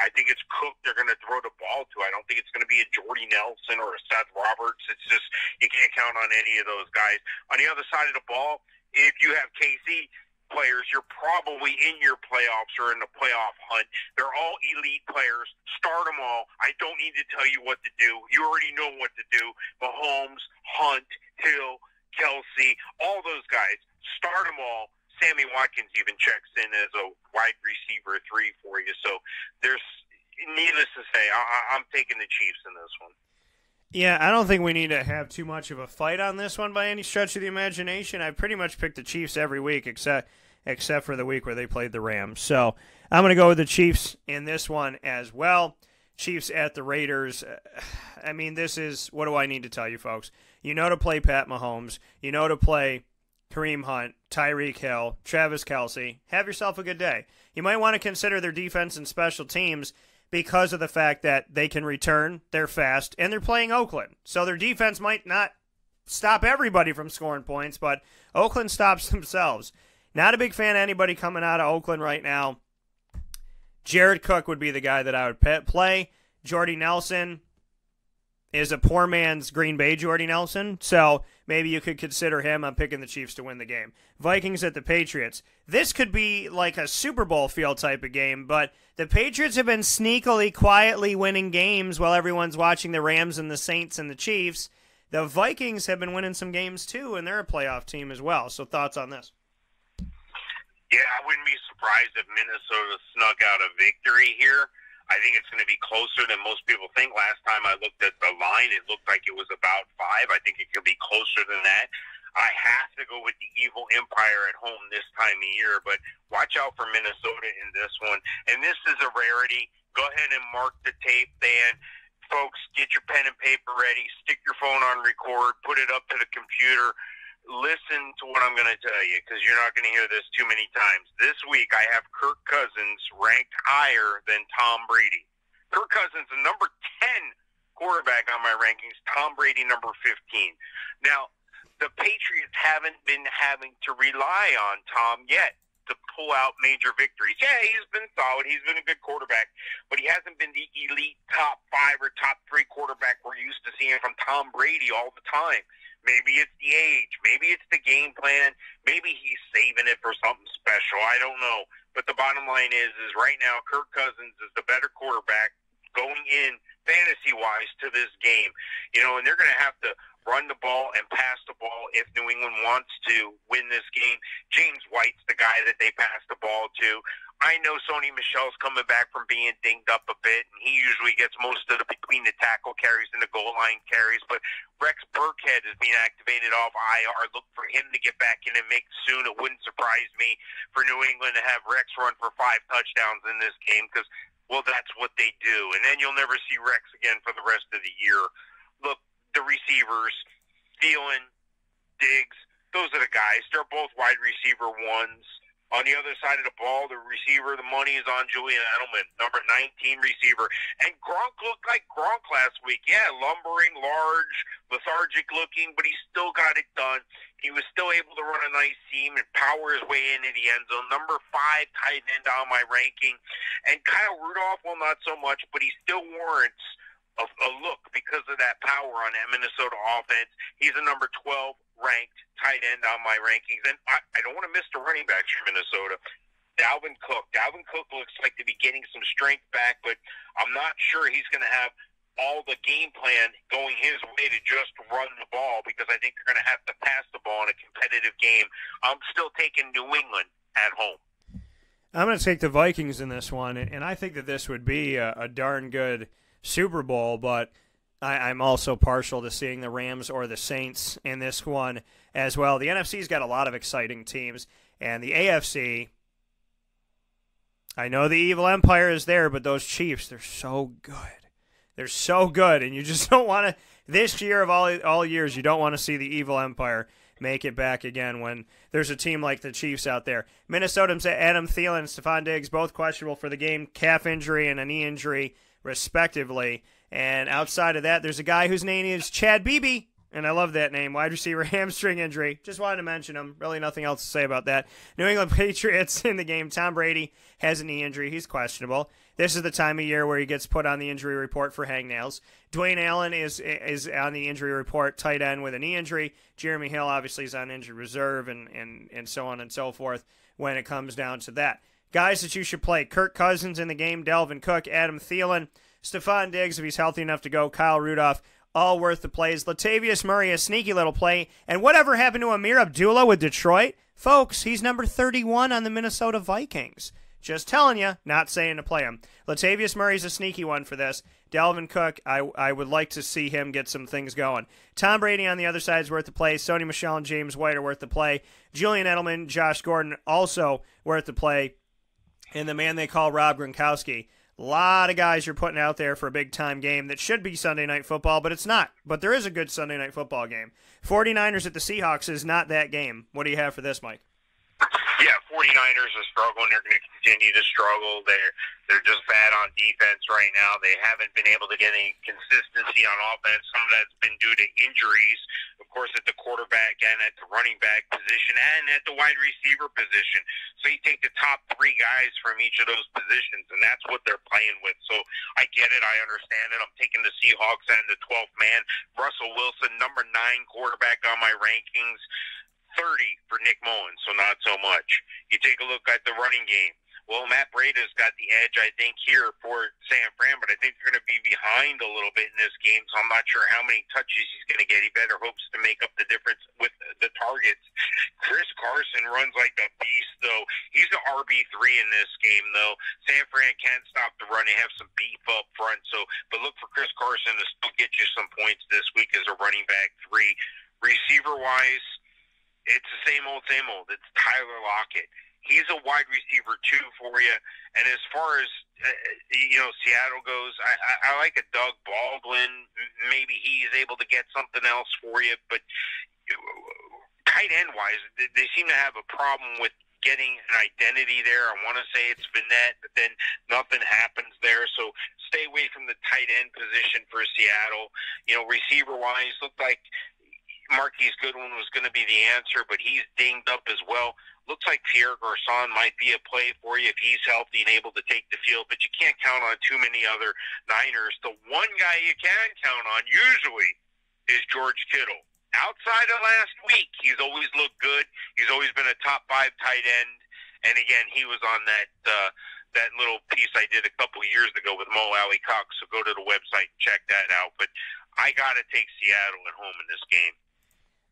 I think it's Cook they're going to throw the ball to. I don't think it's going to be a Jordy Nelson or a Seth Roberts. It's just you can't count on any of those guys. On the other side of the ball, if you have KC players, you're probably in your playoffs or in the playoff hunt. They're all elite players. Start them all. I don't need to tell you what to do. You already know what to do. Mahomes, Hunt, Hill, Kelsey, all those guys. Start them all. Sammy Watkins even checks in as a wide receiver 3 for you. So there's, needless to say, I'm taking the Chiefs in this one. Yeah, I don't think we need to have too much of a fight on this one by any stretch of the imagination. I pretty much picked the Chiefs every week except for the week where they played the Rams. So I'm going to go with the Chiefs in this one as well. Chiefs at the Raiders. I mean, this is, what do I need to tell you, folks? You know to play Pat Mahomes. You know to play Kareem Hunt, Tyreek Hill, Travis Kelce. Have yourself a good day. You might want to consider their defense and special teams because of the fact that they can return, they're fast, and they're playing Oakland. So their defense might not stop everybody from scoring points, but Oakland stops themselves. Not a big fan of anybody coming out of Oakland right now. Jared Cook would be the guy that I would play. Jordy Nelson is a poor man's Green Bay Jordy Nelson, so maybe you could consider him. I'm picking the Chiefs to win the game. Vikings at the Patriots. This could be like a Super Bowl field type of game, but the Patriots have been sneakily, quietly winning games while everyone's watching the Rams and the Saints and the Chiefs. The Vikings have been winning some games too, and they're a playoff team as well. So thoughts on this? Yeah, I wouldn't be surprised if Minnesota snuck out a victory here. I think it's going to be closer than most people think. Last time I looked at the line, it looked like it was about 5. I think it could be closer than that. I have to go with the Evil Empire at home this time of year, but watch out for Minnesota in this one. And this is a rarity. Go ahead and mark the tape, Dan. Folks, get your pen and paper ready. Stick your phone on record. Put it up to the computer. Listen to what I'm going to tell you, because you're not going to hear this too many times. This week, I have Kirk Cousins ranked higher than Tom Brady. Kirk Cousins, the number 10 quarterback on my rankings. Tom Brady, number 15. Now, the Patriots haven't been having to rely on Tom yet to pull out major victories. Yeah, he's been solid. He's been a good quarterback, but he hasn't been the elite top 5 or top 3 quarterback we're used to seeing from Tom Brady all the time. Maybe it's the age. Maybe it's the game plan. Maybe he's saving it for something special. I don't know. But the bottom line is right now, Kirk Cousins is the better quarterback going in fantasy-wise to this game. You know, and they're going to have to run the ball and pass the ball if New England wants to win this game. James White's the guy that they pass the ball to. I know Sony Michel's coming back from being dinged up a bit, and he usually gets most of the between the tackle carries and the goal line carries, but Rex Burkhead is being activated off IR. Look for him to get back in and make soon. It wouldn't surprise me for New England to have Rex run for 5 touchdowns in this game because, well, that's what they do. And then you'll never see Rex again for the rest of the year. Look, the receivers, Thielen, Diggs, those are the guys. They're both wide receiver 1s. On the other side of the ball, the receiver, the money is on Julian Edelman, number 19 receiver. And Gronk looked like Gronk last week. Yeah, lumbering, large, lethargic looking, but he still got it done. He was still able to run a nice seam and power his way into the end zone. Number 5 tight end on my ranking. And Kyle Rudolph, well, not so much, but he still warrants a look because of that power on that Minnesota offense. He's a number 12 ranked tight end on my rankings. And I don't want to miss the running backs from Minnesota. Dalvin Cook. Dalvin Cook looks like to be getting some strength back, but I'm not sure he's going to have all the game plan going his way to just run the ball because I think they're going to have to pass the ball in a competitive game. I'm still taking New England at home. I'm going to take the Vikings in this one, and I think that this would be a darn good Super Bowl, but I'm also partial to seeing the Rams or the Saints in this one as well. The NFC's got a lot of exciting teams, and the AFC, I know the evil empire is there, but those Chiefs, they're so good. They're so good, and you just don't want to, this year of all years, you don't want to see the evil empire make it back again when there's a team like the Chiefs out there. Minnesota's Adam Thielen and Stephon Diggs, both questionable for the game, calf injury and a knee injury, respectively. And outside of that, there's a guy whose name is Chad Beebe, and I love that name, wide receiver hamstring injury. Just wanted to mention him. Really nothing else to say about that. New England Patriots in the game. Tom Brady has a knee injury. He's questionable. This is the time of year where he gets put on the injury report for hangnails. Dwayne Allen is on the injury report, tight end with a knee injury. Jeremy Hill obviously is on injured reserve, and so on and so forth when it comes down to that. Guys that you should play: Kirk Cousins in the game, Dalvin Cook, Adam Thielen, Stephon Diggs if he's healthy enough to go, Kyle Rudolph, all worth the plays. Latavius Murray, a sneaky little play. And whatever happened to Amir Abdullah with Detroit? Folks, he's number 31 on the Minnesota Vikings. Just telling you, not saying to play him. Latavius Murray's a sneaky one for this. Dalvin Cook, I would like to see him get some things going. Tom Brady on the other side is worth the play. Sony Michel and James White are worth the play. Julian Edelman, Josh Gordon, also worth the play. And the man they call Rob Gronkowski. A lot of guys you're putting out there for a big-time game that should be Sunday Night Football, but it's not. But there is a good Sunday Night Football game. 49ers at the Seahawks is not that game. What do you have for this, Mike? Yeah, 49ers are struggling. They're going to continue to struggle. They're just bad on defense right now. They haven't been able to get any consistency on offense. Some of that's been due to injuries, of course, at the quarterback and at the running back position and at the wide receiver position. So you take the top three guys from each of those positions, and that's what they're playing with. So I get it. I understand it. I'm taking the Seahawks and the 12th man. Russell Wilson, number 9 quarterback on my rankings. 30 for Nick Mullins, so not so much. You take a look at the running game. Well, Matt Breida's got the edge, I think, here for San Fran, but I think they're going to be behind a little bit in this game, so I'm not sure how many touches he's going to get. He better hopes to make up the difference with the targets. Chris Carson runs like a beast, though. He's the RB3 in this game, though. San Fran can't stop the run. They have some beef up front, but look for Chris Carson to still get you some points this week as a running back 3. Receiver-wise, it's the same old, same old. It's Tyler Lockett. He's a wide receiver 2 for you. And as far as, Seattle goes, I like a Doug Baldwin. Maybe he is able to get something else for you. But tight end-wise, they seem to have a problem with getting an identity there. I want to say it's Vinette, but then nothing happens there. So stay away from the tight end position for Seattle. Receiver-wise, looked like Marquise Goodwin was going to be the answer, but he's dinged up as well. Looks like Pierre Garçon might be a play for you if he's healthy and able to take the field, but you can't count on too many other Niners. The one guy you can count on usually is George Kittle. Outside of last week, he's always looked good. He's always been a top 5 tight end, and again, he was on that little piece I did a couple of years ago with Mo Alley Cox, so go to the website and check that out. But I got to take Seattle at home in this game.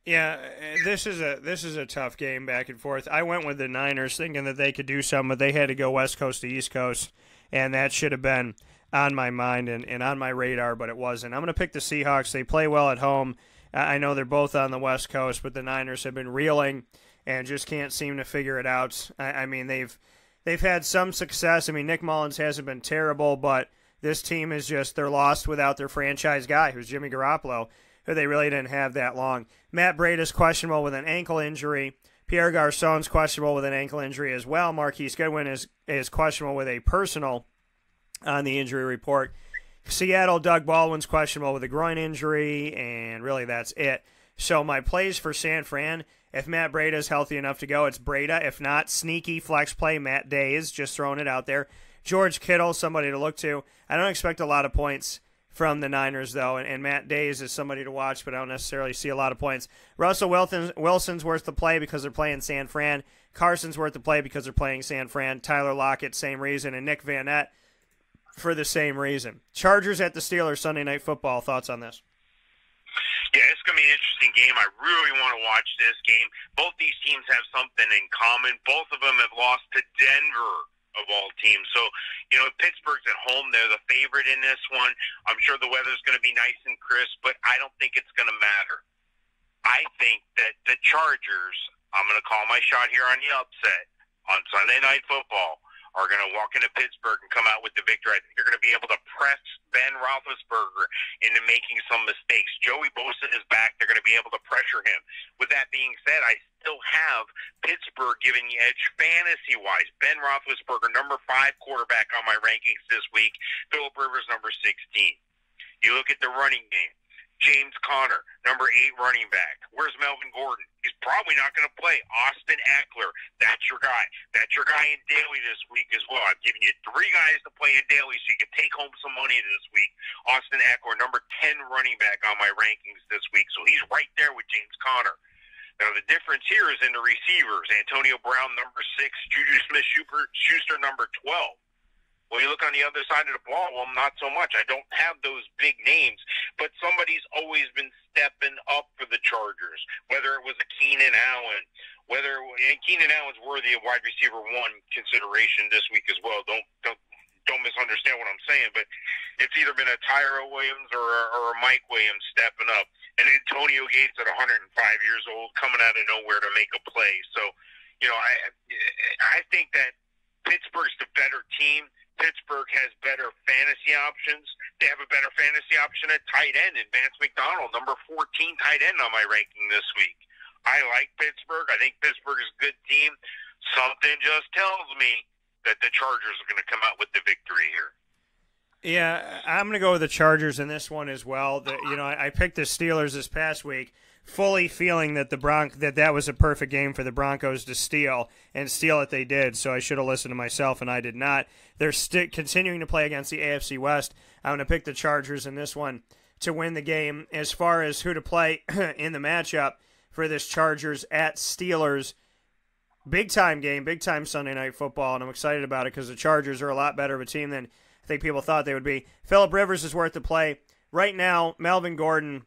Yeah, this is a tough game back and forth. I went with the Niners thinking that they could do something, but they had to go West Coast to East Coast, and that should have been on my mind and on my radar, but it wasn't. I'm going to pick the Seahawks. They play well at home. I know they're both on the West Coast, but the Niners have been reeling and just can't seem to figure it out. I mean, they've had some success. I mean, Nick Mullins hasn't been terrible, but this team is just, they're lost without their franchise guy, who's Jimmy Garoppolo, who they really didn't have that long. Matt Breida's questionable with an ankle injury. Pierre Garçon's questionable with an ankle injury as well. Marquise Goodwin is questionable with a personal on the injury report. Seattle, Doug Baldwin's questionable with a groin injury, and really that's it. So my plays for San Fran, if Matt Breida's healthy enough to go, it's Breida. If not, sneaky flex play, Matt Days, just throwing it out there. George Kittle, somebody to look to. I don't expect a lot of points from the Niners, though, and Matt Days is somebody to watch, but I don't necessarily see a lot of points. Russell Wilson's worth the play because they're playing San Fran. Carson's worth the play because they're playing San Fran. Tyler Lockett, same reason, and Nick Vanette for the same reason. Chargers at the Steelers, Sunday Night Football. Thoughts on this? Yeah, it's going to be an interesting game. I really want to watch this game. Both these teams have something in common. Both of them have lost to Denver. of all teams. So, Pittsburgh's at home. They're the favorite in this one. I'm sure the weather's going to be nice and crisp, but I don't think it's going to matter. I think that the Chargers, I'm going to call my shot here on the upset on Sunday Night Football, are going to walk into Pittsburgh and come out with the victory. I think they're going to be able to press Ben Roethlisberger into making some mistakes. Joey Bosa is back. They're going to be able to pressure him. With that being said, I still have Pittsburgh giving the edge fantasy-wise. Ben Roethlisberger, number 5 quarterback on my rankings this week. Phillip Rivers, number 16. You look at the running game. James Conner, number 8 running back. Where's Melvin Gordon? He's probably not going to play. Austin Eckler, that's your guy. That's your guy in daily this week as well. I'm giving you 3 guys to play in daily so you can take home some money this week. Austin Eckler, number 10 running back on my rankings this week. So he's right there with James Conner. Now, the difference here is in the receivers. Antonio Brown, number 6. Juju Smith-Schuster, number 12. Well, you look on the other side of the ball, well, not so much. I don't have those big names, but somebody's always been stepping up for the Chargers, whether it was a Keenan Allen, and Keenan Allen's worthy of wide receiver 1 consideration this week as well. Don't misunderstand what I'm saying, but it's either been a Tyrell Williams or a Mike Williams stepping up, and Antonio Gates at 105 years old coming out of nowhere to make a play. So, I think that Pittsburgh's the better team. Pittsburgh has better fantasy options. They have a better fantasy option at tight end in Vance McDonald, number 14 tight end on my ranking this week. I like Pittsburgh. I think Pittsburgh is a good team. Something just tells me that the Chargers are going to come out with the victory here. Yeah, I'm going to go with the Chargers in this one as well. I picked the Steelers this past week, fully feeling that that was a perfect game for the Broncos to steal, and steal it they did, so I should have listened to myself, and I did not. They're continuing to play against the AFC West. I'm going to pick the Chargers in this one to win the game. As far as who to play in the matchup for this Chargers at Steelers, big-time game, big-time Sunday Night Football, and I'm excited about it because the Chargers are a lot better of a team than I think people thought they would be. Phillip Rivers is worth the play. Right now, Melvin Gordon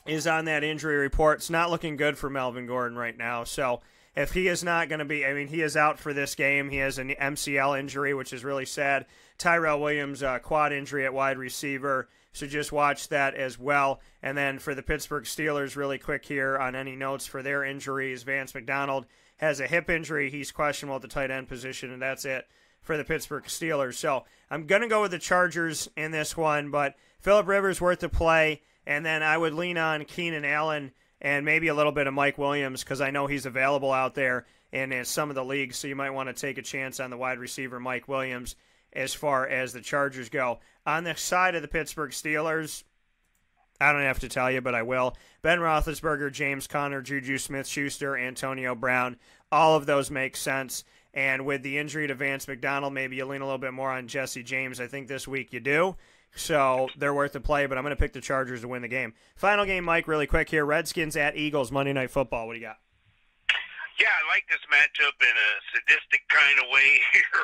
is on that injury report. It's not looking good for Melvin Gordon right now. So if he is not going to be, he is out for this game. He has an MCL injury, which is really sad. Tyrell Williams, quad injury at wide receiver. So just watch that as well. And then for the Pittsburgh Steelers, really quick here on any notes for their injuries. Vance McDonald has a hip injury. He's questionable at the tight end position, and that's it for the Pittsburgh Steelers. So I'm going to go with the Chargers in this one, but Phillip Rivers worth the play. And then I would lean on Keenan Allen and maybe a little bit of Mike Williams because I know he's available out there in some of the leagues, so you might want to take a chance on the wide receiver Mike Williams as far as the Chargers go. On the side of the Pittsburgh Steelers, I don't have to tell you, but I will. Ben Roethlisberger, James Conner, Juju Smith-Schuster, Antonio Brown, all of those make sense. And with the injury to Vance McDonald, maybe you lean a little bit more on Jesse James. I think this week you do. So they're worth the play, but I'm going to pick the Chargers to win the game. Final game, Mike, really quick here. Redskins at Eagles, Monday Night Football. What do you got? Yeah, I like this matchup in a sadistic kind of way here.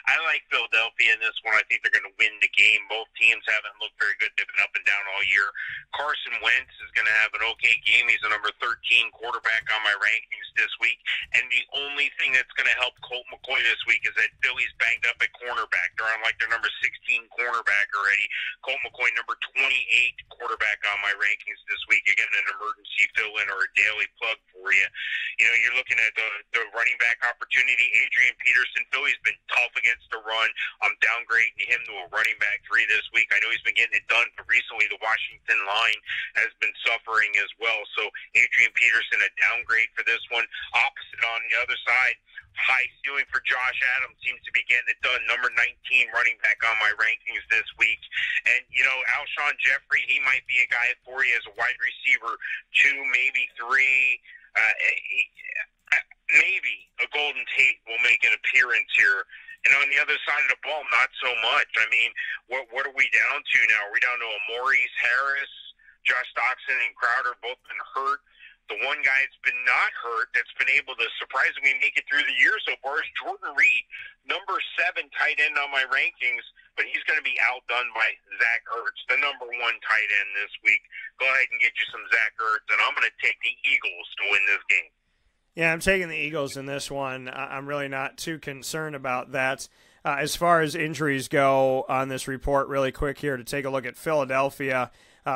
I like Philadelphia in this one. I think they're going to win the game. Both teams haven't looked very good. They've been up and down all year. Carson Wentz is going to have an okay game. He's the number 13 quarterback on my rankings this week. And the only thing that's going to help Colt McCoy this week is that Philly's banged up at cornerback. They're on like their number 16 cornerback already. Colt McCoy, number 28 quarterback on my rankings this week. Again, an emergency fill-in or a daily plug for you. You're looking at the running back opportunity. Adrian Peterson, Philly's been tough against the run. I'm downgrading him to a running back 3 this week. I know he's been getting it done, but recently the Washington line has been suffering as well. So Adrian Peterson, a downgrade for this one. Opposite on the other side, high ceiling for Josh Adams, seems to be getting it done. Number 19 running back on my rankings this week. And, Alshon Jeffrey, he might be a guy for you as a wide receiver 2, maybe 3. Maybe a Golden Tate will make an appearance here. And on the other side of the ball, not so much. I mean, what are we down to now? Are we down to a Maurice Harris, Josh Doctson, and Crowder both been hurt? The one guy that's been not hurt, that's been able to surprisingly make it through the year so far is Jordan Reed, number 7 tight end on my rankings, but he's going to be outdone by Zach Ertz, the number 1 tight end this week. Go ahead and get you some Zach Ertz, and I'm going to take the Eagles to win this game. Yeah, I'm taking the Eagles in this one. I'm really not too concerned about that. As far as injuries go on this report, really quick here to take a look at Philadelphia.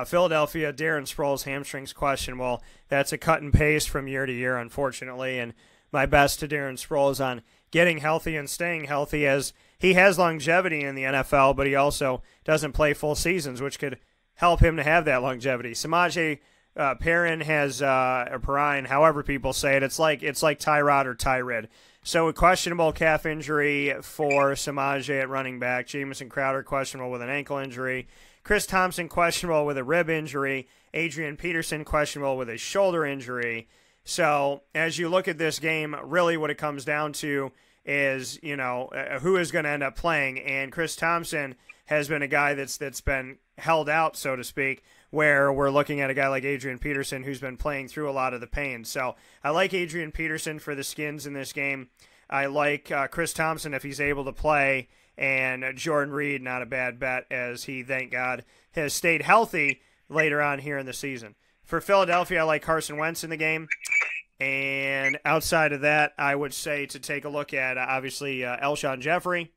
Philadelphia, Darren Sproles' hamstrings questionable. That's a cut and paste from year to year, unfortunately. And my best to Darren Sproles on getting healthy and staying healthy, as he has longevity in the NFL, but he also doesn't play full seasons, which could help him to have that longevity. Samaje Perrin has, or Perrine, however people say it. It's like Tyrod or Tyrid. So a questionable calf injury for Samaje at running back. Jamison Crowder questionable with an ankle injury. Chris Thompson questionable with a rib injury. Adrian Peterson questionable with a shoulder injury. So as you look at this game, really what it comes down to is, who is going to end up playing. And Chris Thompson has been a guy that's been held out, so to speak, where we're looking at a guy like Adrian Peterson who's been playing through a lot of the pain. So I like Adrian Peterson for the Skins in this game. I like Chris Thompson if he's able to play, and Jordan Reed, not a bad bet, as he, thank God, has stayed healthy later on here in the season. For Philadelphia, I like Carson Wentz in the game. And outside of that, I would say to take a look at, obviously, Elshon Jeffrey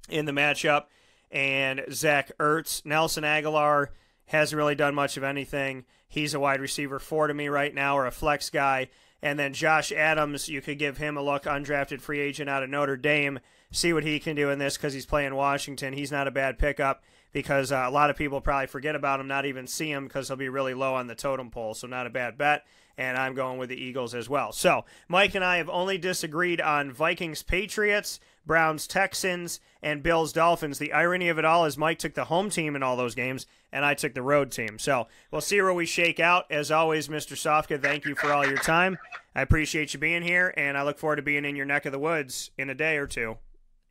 in the matchup and Zach Ertz. Nelson Aguilar hasn't really done much of anything. He's a wide receiver 4 to me right now, or a flex guy. And then Josh Adams, you could give him a look, undrafted free agent out of Notre Dame. See what he can do in this because he's playing Washington. He's not a bad pickup because a lot of people probably forget about him, not even see him because he'll be really low on the totem pole. So not a bad bet. And I'm going with the Eagles as well. So Mike and I have only disagreed on Vikings-Patriots, Browns-Texans, and Bills-Dolphins. The irony of it all is Mike took the home team in all those games, and I took the road team. So we'll see where we shake out. As always, Mr. Sofka, thank you for all your time. I appreciate you being here, and I look forward to being in your neck of the woods in a day or two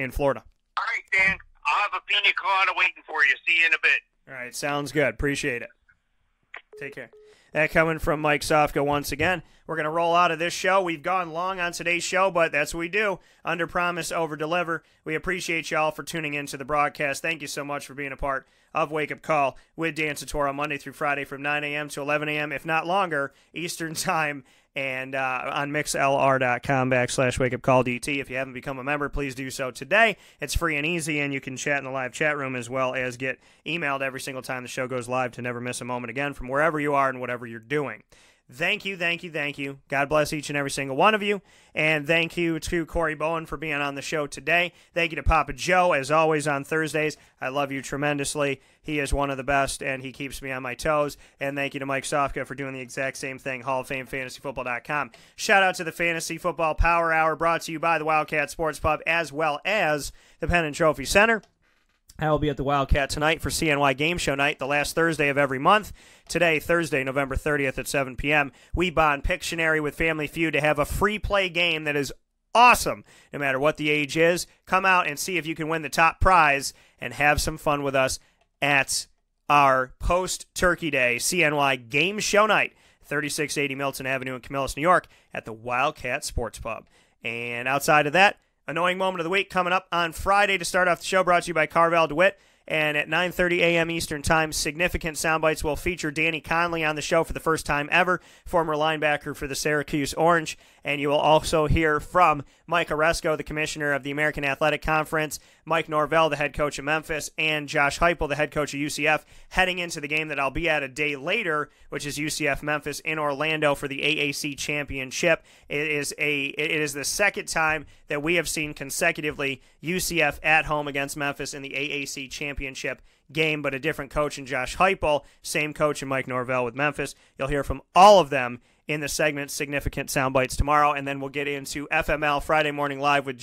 in Florida. All right, Dan. I'll have a pina colada waiting for you. See you in a bit. All right, sounds good. Appreciate it. Take care. That coming from Mike Sofka once again. We're going to roll out of this show. We've gone long on today's show, but that's what we do. Under promise, over deliver. We appreciate y'all for tuning into the broadcast. Thank you so much for being a part of Wake Up Call with Dan Tortora Monday through Friday from 9 a.m. to 11 a.m., if not longer, Eastern Time, and on mixlr.com/wakeupcalldt. If you haven't become a member, please do so today. It's free and easy, and you can chat in the live chat room as well as get emailed every single time the show goes live to never miss a moment again from wherever you are and whatever you're doing. Thank you, thank you, thank you. God bless each and every single one of you. And thank you to Corey Bowen for being on the show today. Thank you to Papa Joe, as always, on Thursdays. I love you tremendously. He is one of the best, and he keeps me on my toes. And thank you to Mike Sofka for doing the exact same thing, Hall of Fame FantasyFootball.com. Shout out to the Fantasy Football Power Hour, brought to you by the Wildcat Sports Pub, as well as the Penn and Trophy Center. I will be at the Wildcat tonight for CNY Game Show Night, the last Thursday of every month. Today, Thursday, November 30th at 7 p.m., we bond Pictionary with Family Feud to have a free play game that is awesome, no matter what the age is. Come out and see if you can win the top prize and have some fun with us at our post-Turkey Day CNY Game Show Night, 3680 Milton Avenue in Camillus, New York, at the Wildcat Sports Pub. And outside of that, Annoying Moment of the Week coming up on Friday to start off the show, brought to you by Carvel DeWitt. And at 9:30 a.m. Eastern Time, Significant Soundbites will feature Danny Conley on the show for the first time ever, former linebacker for the Syracuse Orange. And you will also hear from Mike Oresco, the commissioner of the American Athletic Conference, Mike Norvell, the head coach of Memphis, and Josh Heupel, the head coach of UCF, heading into the game that I'll be at a day later, which is UCF-Memphis in Orlando for the AAC Championship. It is the second time that we have seen consecutively UCF at home against Memphis in the AAC Championship game, but a different coach in Josh Heupel, same coach in Mike Norvell with Memphis. You'll hear from all of them in the segment Significant Soundbites tomorrow, and then we'll get into FML Friday Morning Live with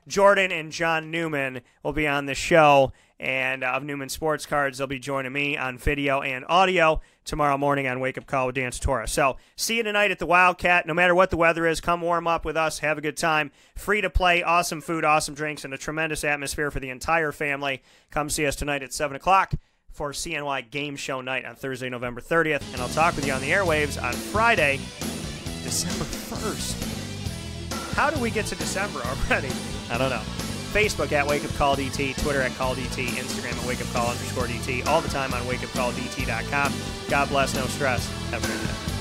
Jordan and John Newman will be on the show, and of Newman Sports Cards, they'll be joining me on video and audio tomorrow morning on Wake Up Call with Dan Tortora. So see you tonight at the Wildcat. No matter what the weather is, come warm up with us, have a good time. Free to play, awesome food, awesome drinks, and a tremendous atmosphere for the entire family. Come see us tonight at 7 o'clock for CNY Game Show Night on Thursday, November 30th. And I'll talk with you on the airwaves on Friday, December 1st. How do we get to December already? I don't know. Facebook at Wake Up Call DT, Twitter at Call DT, Instagram at Wake Up Call _DT, all the time on wakeupcalldt.com. God bless, no stress. Have a great day.